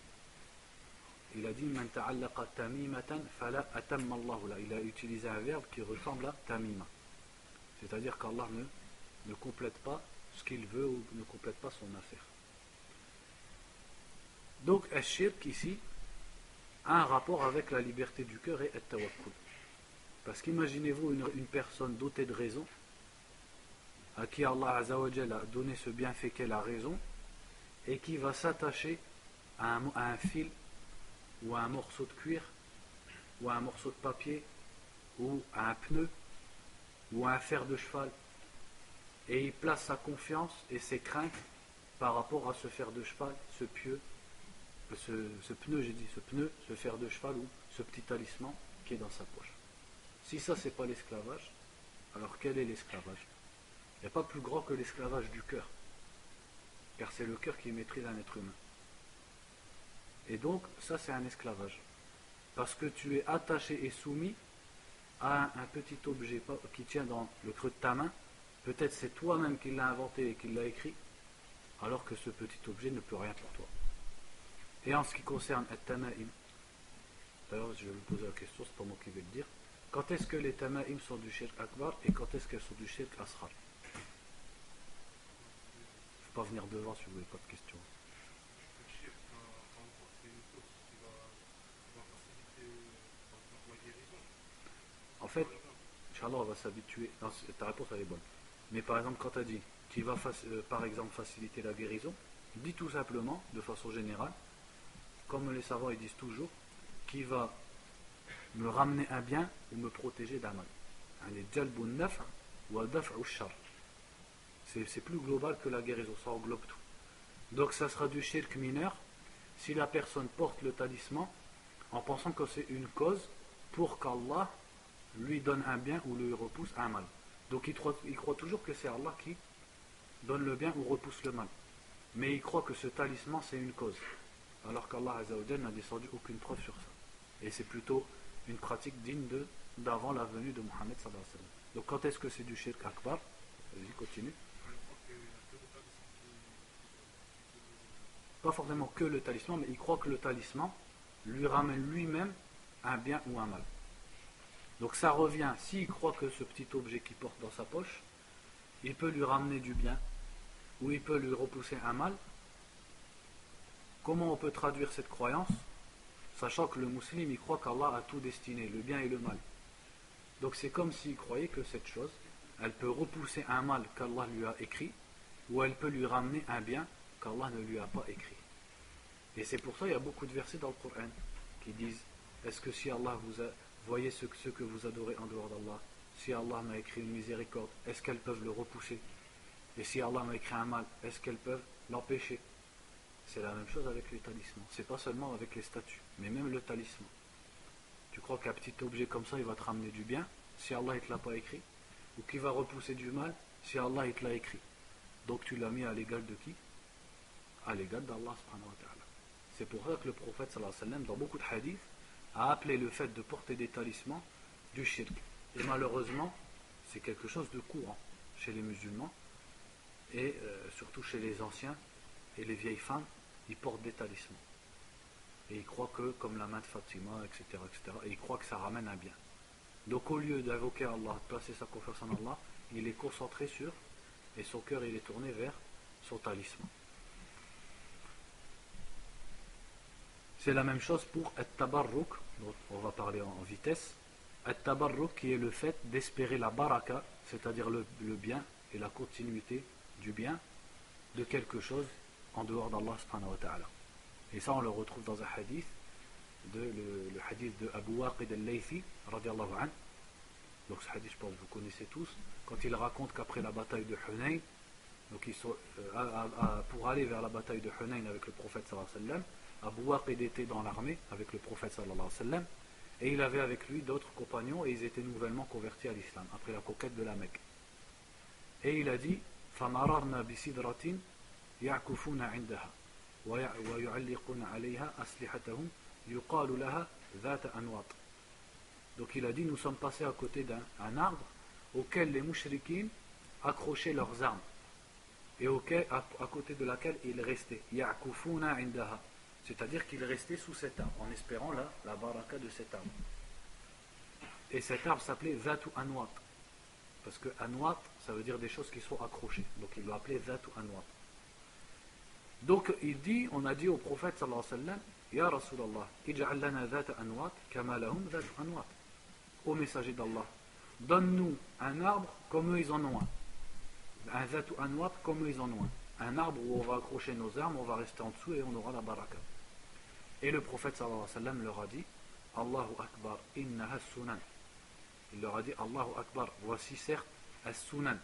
Il a dit Man ta'allaqa tamimatan fala atamma Allahu lah. Il a utilisé un verbe qui ressemble à tamima. C'est-à-dire qu'Allah ne complète pas ce qu'il veut ou ne complète pas son affaire. Donc, al-shirk ici a un rapport avec la liberté du cœur et al-tawakkul. Parce qu'imaginez-vous une personne dotée de raison, à qui Allah Azza wa Jalla a donné ce bienfait qu'est la raison, et qui va s'attacher à un fil ou à un morceau de cuir ou à un morceau de papier, ou à un pneu, ou à un fer de cheval, et il place sa confiance et ses craintes par rapport à ce fer de cheval, ce pneu, ce fer de cheval ou ce petit talisman qui est dans sa poche. Si ça c'est pas l'esclavage, alors quel est l'esclavage? Il n'y a pas plus grand que l'esclavage du cœur, car c'est le cœur qui maîtrise un être humain. Et donc ça c'est un esclavage, parce que tu es attaché et soumis à un petit objet qui tient dans le creux de ta main. Peut-être c'est toi-même qui l'as inventé et qui l'a écrit, alors que ce petit objet ne peut rien pour toi. Et en ce qui concerne at-tama'im, d'ailleurs je vais vous poser la question, c'est pas moi qui vais le dire, quand est-ce que les tama'im sont du shirk akbar et quand est-ce qu'elles sont du shirk asghar? Faut pas venir devant si vous n'avez pas de questions. En fait, Inch'Allah on va s'habituer, non, ta réponse elle est bonne. Mais par exemple quand tu as dit qui va par exemple faciliter la guérison, dis tout simplement, de façon générale, comme les savants ils disent toujours, qui va me ramener un bien ou me protéger d'un mal. C'est plus global que la guérison, ça englobe tout. Donc ça sera du shirk mineur si la personne porte le talisman en pensant que c'est une cause pour qu'Allah lui donne un bien ou lui repousse un mal. Donc il croit toujours que c'est Allah qui donne le bien ou repousse le mal. Mais il croit que ce talisman c'est une cause. Alors qu'Allah Azzawajal n'a descendu aucune preuve sur ça. Et c'est plutôt une pratique digne d'avant la venue de Mohammed sallallahu alayhi wa sallam. Donc quand est-ce que c'est du shirk akbar? Vas-y, continue. Pas forcément que le talisman, mais il croit que le talisman lui ramène lui-même un bien ou un mal. Donc ça revient, s'il croit que ce petit objet qu'il porte dans sa poche, il peut lui ramener du bien, ou il peut lui repousser un mal. Comment on peut traduire cette croyance? Sachant que le musulman il croit qu'Allah a tout destiné, le bien et le mal. Donc c'est comme s'il croyait que cette chose, elle peut repousser un mal qu'Allah lui a écrit, ou elle peut lui ramener un bien qu'Allah ne lui a pas écrit. Et c'est pour ça qu'il y a beaucoup de versets dans le Coran qui disent, est-ce que si Allah vous a, voyez ce que vous adorez en dehors d'Allah, si Allah m'a écrit une miséricorde, est-ce qu'elles peuvent le repousser? Et si Allah m'a écrit un mal, est-ce qu'elles peuvent l'empêcher? C'est la même chose avec les talismans. C'est pas seulement avec les statues, mais même le talisman. Tu crois qu'un petit objet comme ça, il va te ramener du bien, si Allah ne te l'a pas écrit, ou qu'il va repousser du mal, si Allah il te l'a écrit. Donc tu l'as mis à l'égal de qui? À l'égal d'Allah subhanahu wa ta'ala. C'est pour ça que le prophète sallallahu alayhi wa sallam, dans beaucoup de hadiths, a appelé le fait de porter des talismans du shirk. Et malheureusement, c'est quelque chose de courant chez les musulmans, et surtout chez les anciens et les vieilles femmes, ils portent des talismans. Et ils croient que, comme la main de Fatima, etc., et ils croient que ça ramène un bien. Donc au lieu d'invoquer Allah, de placer sa confiance en Allah, il est concentré sur, et son cœur il est tourné vers son talisman. C'est la même chose pour at-tabarruk, dont on va parler en vitesse. At-tabarruk qui est le fait d'espérer la baraka, c'est-à-dire le bien et la continuité du bien de quelque chose en dehors d'Allah subhanahu wa ta'ala. Et ça on le retrouve dans un hadith, le hadith de Abu Waqid al-Laythi radiallahu anhu. Donc ce hadith je pense que vous connaissez tous, quand il raconte qu'après la bataille de Hunayn, donc ils sont, pour aller vers la bataille de Hunayn avec le prophète sallallahu alayhi wa sallam, Abu Waqid était dans l'armée avec le prophète sallallahu alayhi wa sallam, et il avait avec lui d'autres compagnons et ils étaient nouvellement convertis à l'islam après la conquête de la Mecque. Et il a dit فَمَرَرْنَا بِسِدْرَةٍ يَعْكُفُونَ عِنْدَهَا وَيُعَلِّقُونَ عَلَيْهَا أَسْلِحَتَهُمْ يُقَالُ لَهَا ذَاتَ أَنْوَاطٍ. Donc il a dit nous sommes passés à côté d'un arbre auquel les mouchrikines accrochaient leurs armes et à côté de laquelle ils restaient يَعْكُفُونَ عِنْدَهَا, c'est-à-dire qu'ils restaient sous cet arbre en espérant la baraka de cet arbre. Et cet arbre s'appelait Zatu Anwat, parce que Anwat ça veut dire des choses qui sont accrochées, donc il l'a appelé Zatu Anwat. Donc il dit, on a dit au prophète sallallahu alayhi wa sallam, Ya Rasulallah, ij'al lana Zata Anwat kama lahum Zatu Anwat. Ô messager d'Allah, donne-nous un arbre comme eux ils en ont un Zatu Anwat comme eux ils en ont un arbre où on va accrocher nos armes, on va rester en dessous et on aura la baraka. Et le prophète sallallahu alayhi wa sallam leur a dit, Allahu Akbar, innaha sunan. Il leur a dit Allahu Akbar, voici certes as-sunan.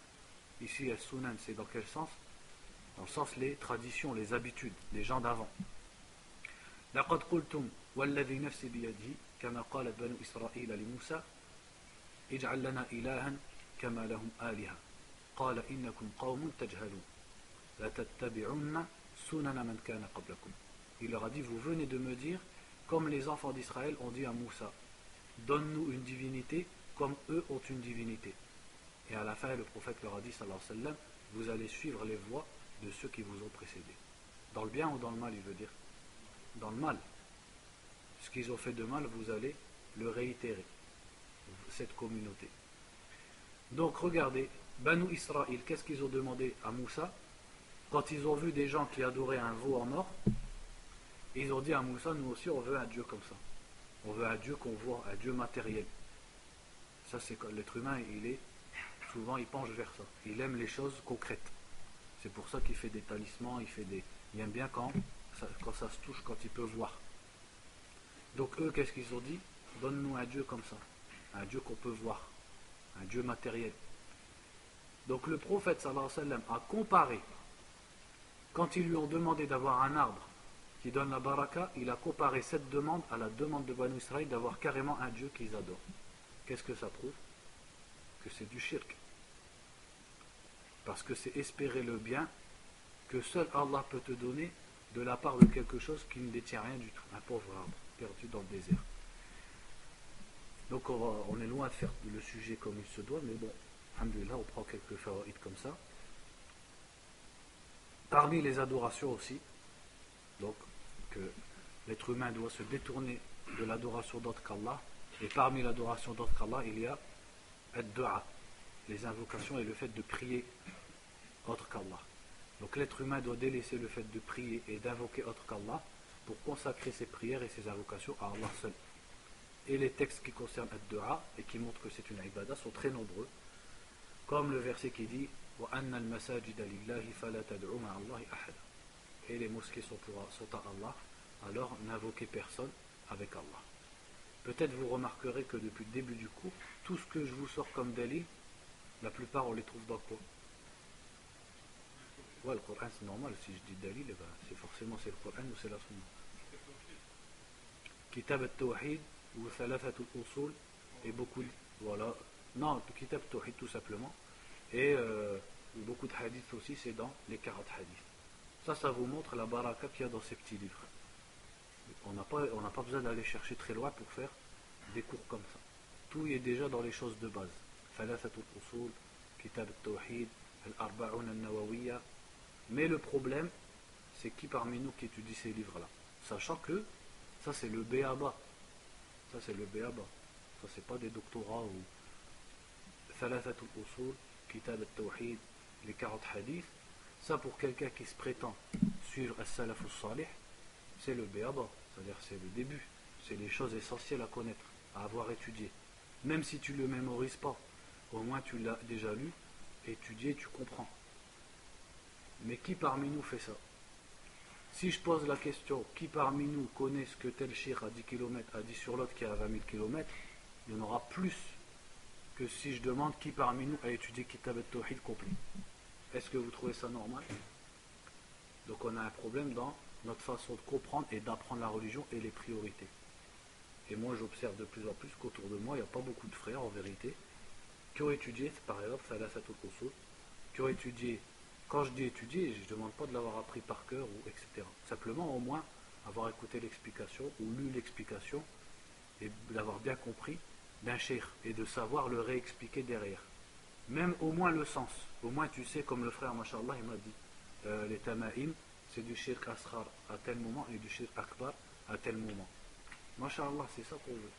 Ici, as-sunan, c'est dans quel sens? Dans le sens les traditions, les habitudes, les gens d'avant. لقد قلتم والذي نفسي بيده كما قالت بنو إسرائيل لموسى اجعل لنا إلها كما لهم آلهة قال إنكم قوم تجهلون لتتبعن سنن من كان قبلكم. Il leur a dit, vous venez de me dire, comme les enfants d'Israël ont dit à Moussa, donne-nous une divinité comme eux ont une divinité. Et à la fin, le prophète leur a dit, sallallahu alayhi wa sallam, vous allez suivre les voies de ceux qui vous ont précédés. Dans le bien ou dans le mal, il veut dire? Dans le mal. Ce qu'ils ont fait de mal, vous allez le réitérer, cette communauté. Donc regardez, Banu Israël, qu'est-ce qu'ils ont demandé à Moussa? Quand ils ont vu des gens qui adoraient un veau en or, ils ont dit à Moussa, nous aussi on veut un Dieu comme ça. On veut un Dieu qu'on voit, un Dieu matériel. Ça c'est quand l'être humain, souvent il penche vers ça. Il aime les choses concrètes. C'est pour ça qu'il fait des talismans, il aime bien quand ça se touche, quand il peut voir. Donc eux, qu'est-ce qu'ils ont dit? Donne-nous un Dieu comme ça, un Dieu qu'on peut voir, un Dieu matériel. Donc le prophète sallallahu alayhi wa sallam a comparé, quand ils lui ont demandé d'avoir un arbre qui donne la baraka, il a comparé cette demande à la demande de Banu Israël d'avoir carrément un Dieu qu'ils adorent. Qu'est-ce que ça prouve? Que c'est du shirk. Parce que c'est espérer le bien que seul Allah peut te donner de la part de quelque chose qui ne détient rien du tout. Un pauvre arbre perdu dans le désert. Donc on est loin de faire le sujet comme il se doit, mais bon, alhamdoulilah, on prend quelques fawaïd comme ça. Parmi les adorations aussi, donc que l'être humain doit se détourner de l'adoration d'autre qu'Allah, et parmi l'adoration d'autre qu'Allah, il y a ad-du'a, les invocations et le fait de prier autre qu'Allah. Donc l'être humain doit délaisser le fait de prier et d'invoquer autre qu'Allah pour consacrer ses prières et ses invocations à Allah seul. Et les textes qui concernent ad-du'a et qui montrent que c'est une ibada sont très nombreux, comme le verset qui dit وَأَنَّ الْمَسَاجِدَ لِلَّهِ فَلَا تَدْعُوا مَعَ اللَّهِ أَحَدًا. Et les mosquées sont à Allah, alors n'invoquez personne avec Allah. Peut-être vous remarquerez que depuis le début du cours, tout ce que je vous sors comme dalil, la plupart on les trouve dans quoi? Ouais, le Coran c'est normal, si je dis dalil, eh ben, c'est forcément c'est le Coran ou c'est la Sunna. Kitab al-Tawhid ou Thalathat al-Usul et beaucoup de... Voilà. Non, Kitab al-Tawhid tout simplement. Et beaucoup de hadiths aussi, c'est dans les 40 hadiths. Ça vous montre la baraka qu'il y a dans ces petits livres. On n'a pas besoin d'aller chercher très loin pour faire des cours comme ça. Tout est déjà dans les choses de base. Thalathat al-Usul, Kitab al-Tawhid, al-Arba'un al-Nawawiyya. Mais le problème, c'est qui parmi nous qui étudie ces livres-là? Sachant que ça c'est le B.A.B.A. Ça c'est le B.A.B.A. Ça c'est pas des doctorats ou Thalathat al-Usul, Kitab al-Tawhid, les 40 hadiths. Ça pour quelqu'un qui se prétend suivre as-Salaf al-Salih, c'est le B.A.B.A. C'est-à-dire c'est le début. C'est les choses essentielles à connaître, à avoir étudié. Même si tu ne le mémorises pas, au moins tu l'as déjà lu, étudié, tu comprends. Mais qui parmi nous fait ça? Si je pose la question, qui parmi nous connaît ce que tel shir à 10 km a dit sur l'autre qui est à 20 000 km, il y en aura plus que si je demande qui parmi nous a étudié Kitab al-Tawhid complet. Est-ce que vous trouvez ça normal? Donc on a un problème dans notre façon de comprendre et d'apprendre la religion et les priorités. Et moi j'observe de plus en plus qu'autour de moi, il n'y a pas beaucoup de frères en vérité qui ont étudié, par exemple, Thalathat al-Usul, qui ont étudié. Quand je dis étudier, je ne demande pas de l'avoir appris par cœur, ou etc. Simplement, au moins, avoir écouté l'explication, ou lu l'explication, et l'avoir bien compris d'un cheikh, et de savoir le réexpliquer derrière. Même au moins le sens. Au moins tu sais, comme le frère, mashallah, il m'a dit, les tama'im, c'est du shirk asghar à tel moment, et du shirk akbar à tel moment. Mashallah, c'est ça qu'on veut.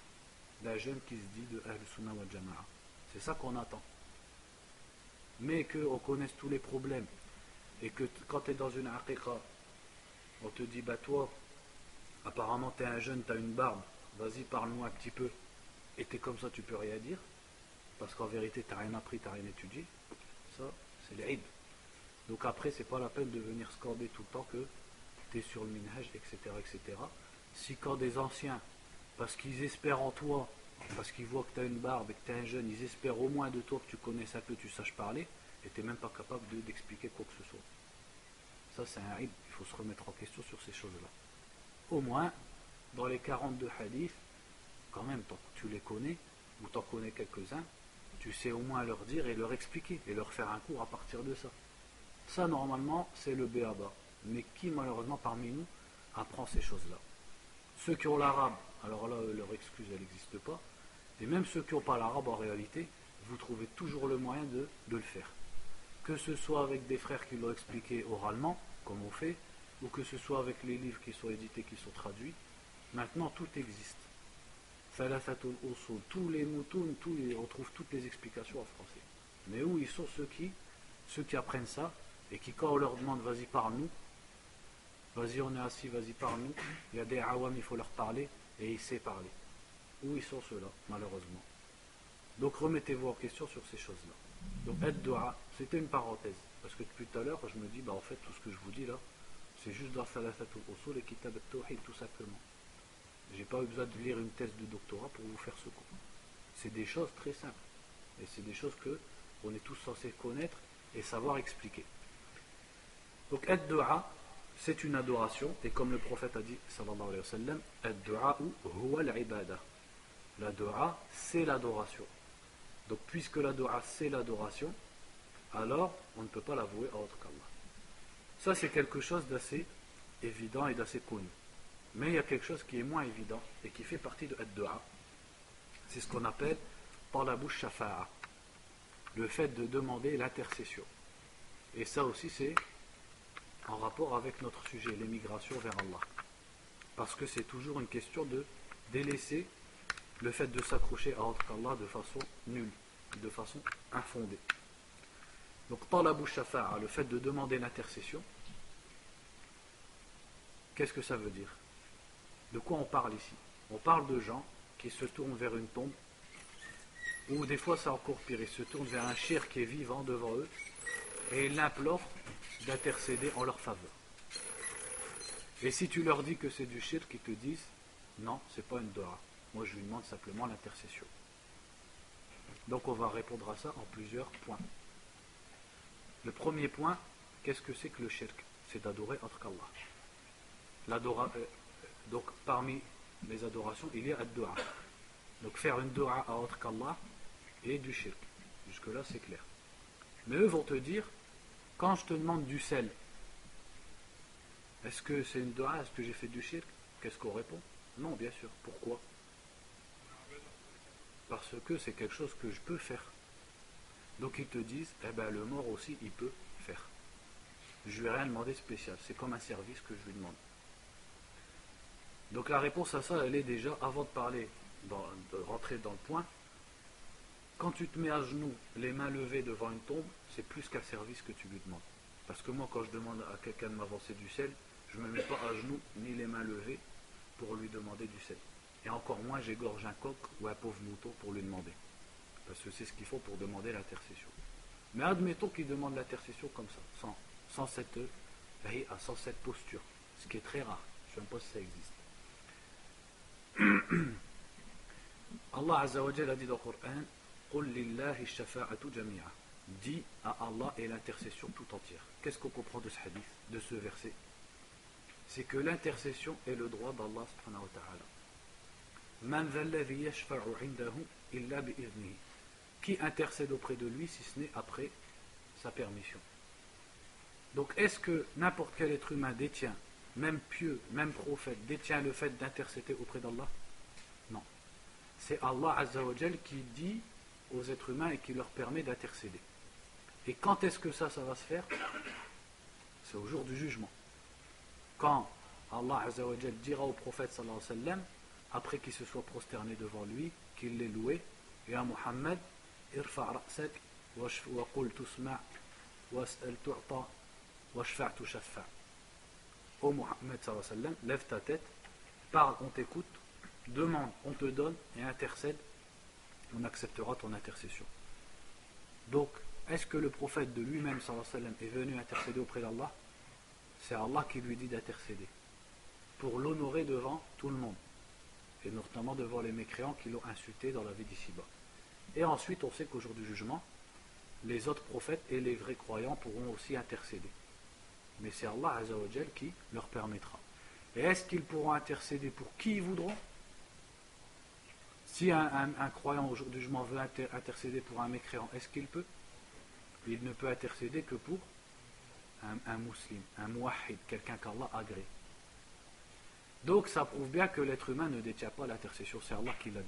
D'un jeune qui se dit de Ahl Sunnah wal Jama'a. C'est ça qu'on attend. Mais qu'on connaisse tous les problèmes, et que quand tu es dans une aqiqa, on te dit, bah toi, apparemment tu es un jeune, tu as une barbe, vas-y parle-nous un petit peu, et tu es comme ça, tu peux rien dire, parce qu'en vérité tu n'as rien appris, tu n'as rien étudié, ça c'est l'id. Donc après c'est pas la peine de venir scorder tout le temps que tu es sur le minhaj, etc., etc. Si quand des anciens parce qu'ils espèrent en toi, parce qu'ils voient que tu as une barbe et que tu es un jeune, ils espèrent au moins de toi que tu connaisses un peu, tu saches parler, et tu n'es même pas capable d'expliquer quoi que ce soit. Ça, c'est un aïb, il faut se remettre en question sur ces choses-là. Au moins, dans les 42 hadiths, quand même, tant que tu les connais, ou t'en connais quelques-uns, tu sais au moins leur dire et leur expliquer, et leur faire un cours à partir de ça. Ça, normalement, c'est le béaba. Mais qui, malheureusement, parmi nous, apprend ces choses-là? Ceux qui ont l'arabe, alors là, leur excuse, elle n'existe pas. Et même ceux qui n'ont pas l'arabe, en réalité, vous trouvez toujours le moyen de le faire. Que ce soit avec des frères qui l'ont expliqué oralement, comme on fait, ou que ce soit avec les livres qui sont édités, qui sont traduits. Maintenant, tout existe. Thalathatul usul, tous les moutons, on trouve toutes les explications en français. Mais où ils sont ceux qui apprennent ça, et qui, quand on leur demande, vas-y, parle-nous, vas-y, on est assis, vas-y, parle-nous, il y a des awam, il faut leur parler, et ils savent parler. Où ils sont ceux-là, malheureusement. Donc remettez-vous en question sur ces choses-là. Donc ad-du'a, c'était une parenthèse, parce que depuis tout à l'heure, je me dis, en fait, tout ce que je vous dis là, c'est juste dans Thalathatul usul et Kitab al-Tawhid, tout simplement. J'ai pas eu besoin de lire une thèse de doctorat pour vous faire ce cours. C'est des choses très simples. Et c'est des choses que on est tous censés connaître et savoir expliquer. Donc, ad-du'a, c'est une adoration. Et comme le prophète a dit, sallallahu alayhi wa sallam, ad-du'a huwa al-ibada. La du'a, c'est l'adoration. Donc, puisque la du'a, c'est l'adoration, alors on ne peut pas l'avouer à autre qu'Allah. Ça, c'est quelque chose d'assez évident et d'assez connu. Mais il y a quelque chose qui est moins évident et qui fait partie de ad-du'a. C'est ce qu'on appelle talabu shafa'a, le fait de demander l'intercession. Et ça aussi, c'est en rapport avec notre sujet, l'émigration vers Allah. Parce que c'est toujours une question de délaisser le fait de s'accrocher à autre qu'Allah de façon nulle, de façon infondée. Donc, talabu shafa'a, le fait de demander l'intercession, qu'est-ce que ça veut dire? De quoi on parle ici? On parle de gens qui se tournent vers une tombe, ou des fois c'est encore pire, ils se tournent vers un shirk qui est vivant devant eux, et ils l'implorent d'intercéder en leur faveur. Et si tu leur dis que c'est du shirk, ils te disent, non, c'est pas une dua. Moi je lui demande simplement l'intercession. Donc on va répondre à ça en plusieurs points. Le premier point, qu'est-ce que c'est que le shirk? C'est d'adorer autre qu'Allah. Donc parmi les adorations, il y a ad-du'a. Donc faire une dua à autre qu'Allah et du shirk. Jusque là c'est clair. Mais eux vont te dire, quand je te demande du sel, est-ce que c'est une dua? Est-ce que j'ai fait du shirk? Qu'est-ce qu'on répond? Non, bien sûr. Pourquoi? Parce que c'est quelque chose que je peux faire. Donc ils te disent, le mort aussi il peut faire. Je lui ai rien demandé spécial. C'est comme un service que je lui demande. Donc la réponse à ça, elle est déjà, avant de parler, de rentrer dans le point, quand tu te mets à genoux, les mains levées devant une tombe, c'est plus qu'un service que tu lui demandes. Parce que moi, quand je demande à quelqu'un de m'avancer du sel, je ne me mets pas à genoux, ni les mains levées, pour lui demander du sel. Et encore moins, j'égorge un coq ou un pauvre mouton pour lui demander. Parce que c'est ce qu'il faut pour demander l'intercession. Mais admettons qu'il demande l'intercession comme ça, sans cette posture, ce qui est très rare. Je ne sais même pas si ça existe. Allah Azza wa Jalla a dit dans le Coran, Qul lillahi shafa'atu jami'a. Dis à Allah et l'intercession tout entière. Qu'est-ce qu'on comprend de ce hadith, de ce verset? C'est que l'intercession est le droit d'Allah subhanahu wa ta'ala. Man dhalladhi yashfa'u indahu illa bi'idhnihi. Qui intercède auprès de lui si ce n'est après sa permission? Donc est-ce que n'importe quel être humain détient, même pieux, même prophète, détient le fait d'intercéder auprès d'Allah? Non. C'est Allah Azza wa Jal qui dit aux êtres humains et qui leur permet d'intercéder. Et quand est-ce que ça va se faire? C'est au jour du jugement. Quand Allah Azza wa Jal dira au prophète sallallahu alayhi wa sallam, après qu'il se soit prosterné devant lui, qu'il l'ait loué, Ya Muhammad, irfa' ra'sak, wa qul tusma' was'al tu'ta, washfa' tushaffa'. Ô Muhammad sallallahu alayhi wa sallam, lève ta tête, parle, on t'écoute, demande, on te donne, et intercède, on acceptera ton intercession. Donc, est-ce que le prophète de lui-même sallallahu alayhi wa sallam est venu intercéder auprès d'Allah? C'est Allah qui lui dit d'intercéder, pour l'honorer devant tout le monde. et notamment devant les mécréants qui l'ont insulté dans la vie d'ici-bas. Et ensuite, on sait qu'au jour du jugement, les autres prophètes et les vrais croyants pourront aussi intercéder. Mais c'est Allah Azza wa Jal qui leur permettra. Et est-ce qu'ils pourront intercéder pour qui ils voudront? Si un croyant au jour du jugement veut intercéder pour un mécréant, est-ce qu'il peut? Il ne peut intercéder que pour un musulman, un muwahhid, quelqu'un qu'Allah agrée. Donc ça prouve bien que l'être humain ne détient pas l'intercession, c'est Allah qui la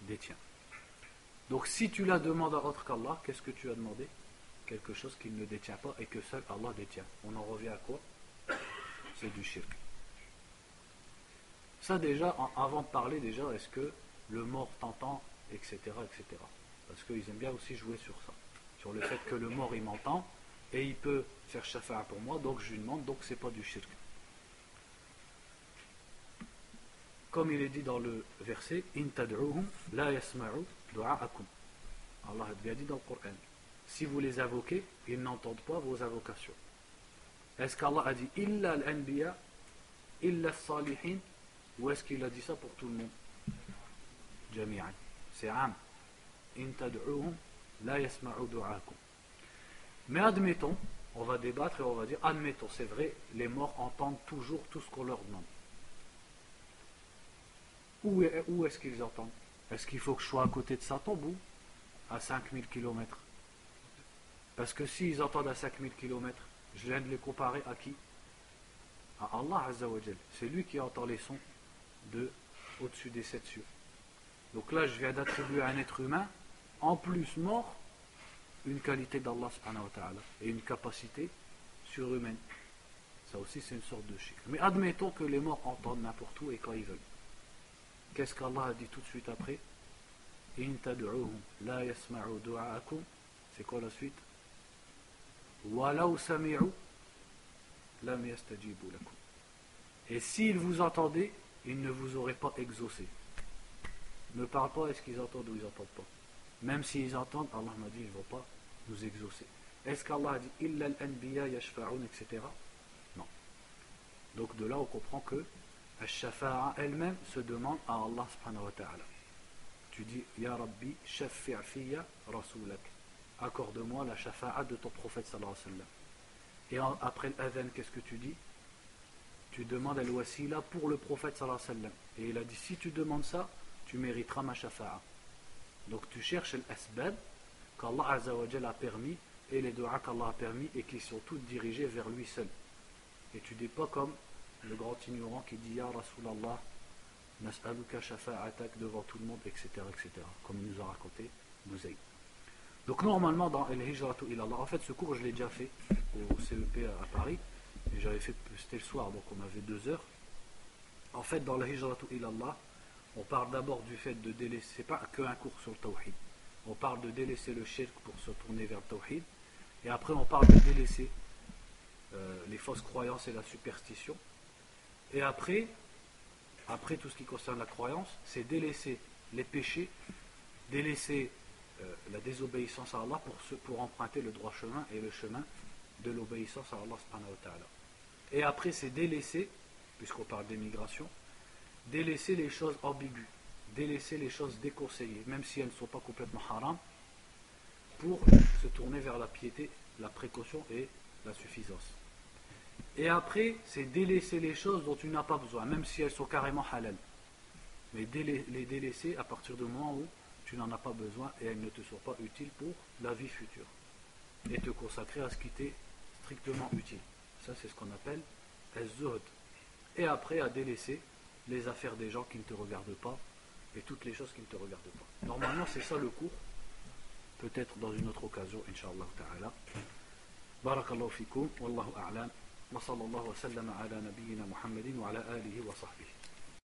détient. Donc si tu la demandes à autre qu'Allah, qu'est-ce que tu as demandé? Quelque chose qu'il ne détient pas et que seul Allah détient. On en revient à quoi? C'est du shirk. Ça déjà, avant de parler déjà, est-ce que le mort t'entend, etc., etc. Parce qu'ils aiment bien aussi jouer sur ça. Sur le fait que le mort il m'entend et il peut faire shafa'a pour moi, donc je lui demande, donc c'est pas du shirk. Comme il est dit dans le verset, In tad'uhum la yasma'u du'a'akum. Allah a bien dit dans le Coran. Si vous les invoquez, ils n'entendent pas vos invocations. Est-ce qu'Allah a dit illa al-anbiya, illa as-salihin, ou est-ce qu'il a dit ça pour tout le monde? Jami'an. C'est am. In tad'uhum la yasma'u du'a'akum. Mais admettons, on va débattre et on va dire, admettons, c'est vrai, les morts entendent toujours tout ce qu'on leur demande. Où est-ce qu'ils entendent? Est-ce qu'il faut que je sois à côté de sa tombe ou à 5000 km? Parce que s'ils entendent à 5000 km, je viens de les comparer à qui? À Allah Azza wa Jal. C'est lui qui entend les sons de au-dessus des 7 cieux. Donc là, je viens d'attribuer à un être humain, en plus mort, une qualité d'Allah subhanahu wa ta'ala et une capacité surhumaine. Ça aussi, c'est une sorte de shirk. Mais admettons que les morts entendent n'importe où et quand ils veulent. Qu'est-ce qu'Allah a dit tout de suite après? In tad'uhum la yasma'u du'a'akum. C'est quoi la suite? Walau sami'u lam yastajibu lakum. Et s'ils vous entendaient, ils ne vous auraient pas exaucé. Ne parle pas, est-ce qu'ils entendent ou ils n'entendent pas? Même s'ils entendent, Allah m'a dit, ils ne vont pas nous exaucer. Est-ce qu'Allah a dit illa al-anbiya yashfa'un, etc.? Non. Donc de là, on comprend que Al-Shafa'a elle-même se demande à Allah subhanahu wa ta'ala. Tu dis, Ya Rabbi, shaffi' fiyya rasoulak. Accorde-moi la shafa'a de ton prophète sallallahu alayhi wa sallam. Et après l'adhan, qu'est-ce que tu dis? Tu demandes al-wasila pour le prophète sallallahu alayhi wa sallam. Et il a dit, si tu demandes ça, tu mériteras ma shafa'a. Donc tu cherches l'asbab qu'Allah azza wa jalla a permis et les doigts qu'Allah a permis et qui sont toutes dirigées vers lui seul. Et tu dis pas comme le grand ignorant qui dit Ya Rasulallah, nas'aluka shafa'atak devant tout le monde, etc., etc., comme il nous a raconté Bouzaï. Donc normalement dans Al-Hijratu ilallah, en fait ce cours je l'ai déjà fait au CEP à Paris, et j'avais fait, c'était le soir, donc on avait 2 heures. En fait dans Al-Hijratu ilallah, on parle d'abord du fait de délaisser, c'est pas qu'un cours sur le tawhid, on parle de délaisser le shirk pour se tourner vers le tawhid, et après on parle de délaisser les fausses croyances et la superstition. Et après tout ce qui concerne la croyance, c'est délaisser les péchés, délaisser la désobéissance à Allah pour emprunter le droit chemin et le chemin de l'obéissance à Allah subhanahu wa ta'ala. Et après c'est délaisser, puisqu'on parle d'émigration, délaisser les choses ambiguës, délaisser les choses déconseillées, même si elles ne sont pas complètement haram, pour se tourner vers la piété, la précaution et la suffisance. Et après, c'est délaisser les choses dont tu n'as pas besoin, même si elles sont carrément halal. Mais les délaisser à partir du moment où tu n'en as pas besoin et elles ne te sont pas utiles pour la vie future. Et te consacrer à ce qui t'est strictement utile. Ça, c'est ce qu'on appelle az-zuhd. Et après, à délaisser les affaires des gens qui ne te regardent pas et toutes les choses qui ne te regardent pas. Normalement, c'est ça le cours. Peut-être dans une autre occasion, Inch'Allah ta'ala. Barakallahu fikum, wallahu a'lam. وصلى الله وسلم على نبينا محمد وعلى آله وصحبه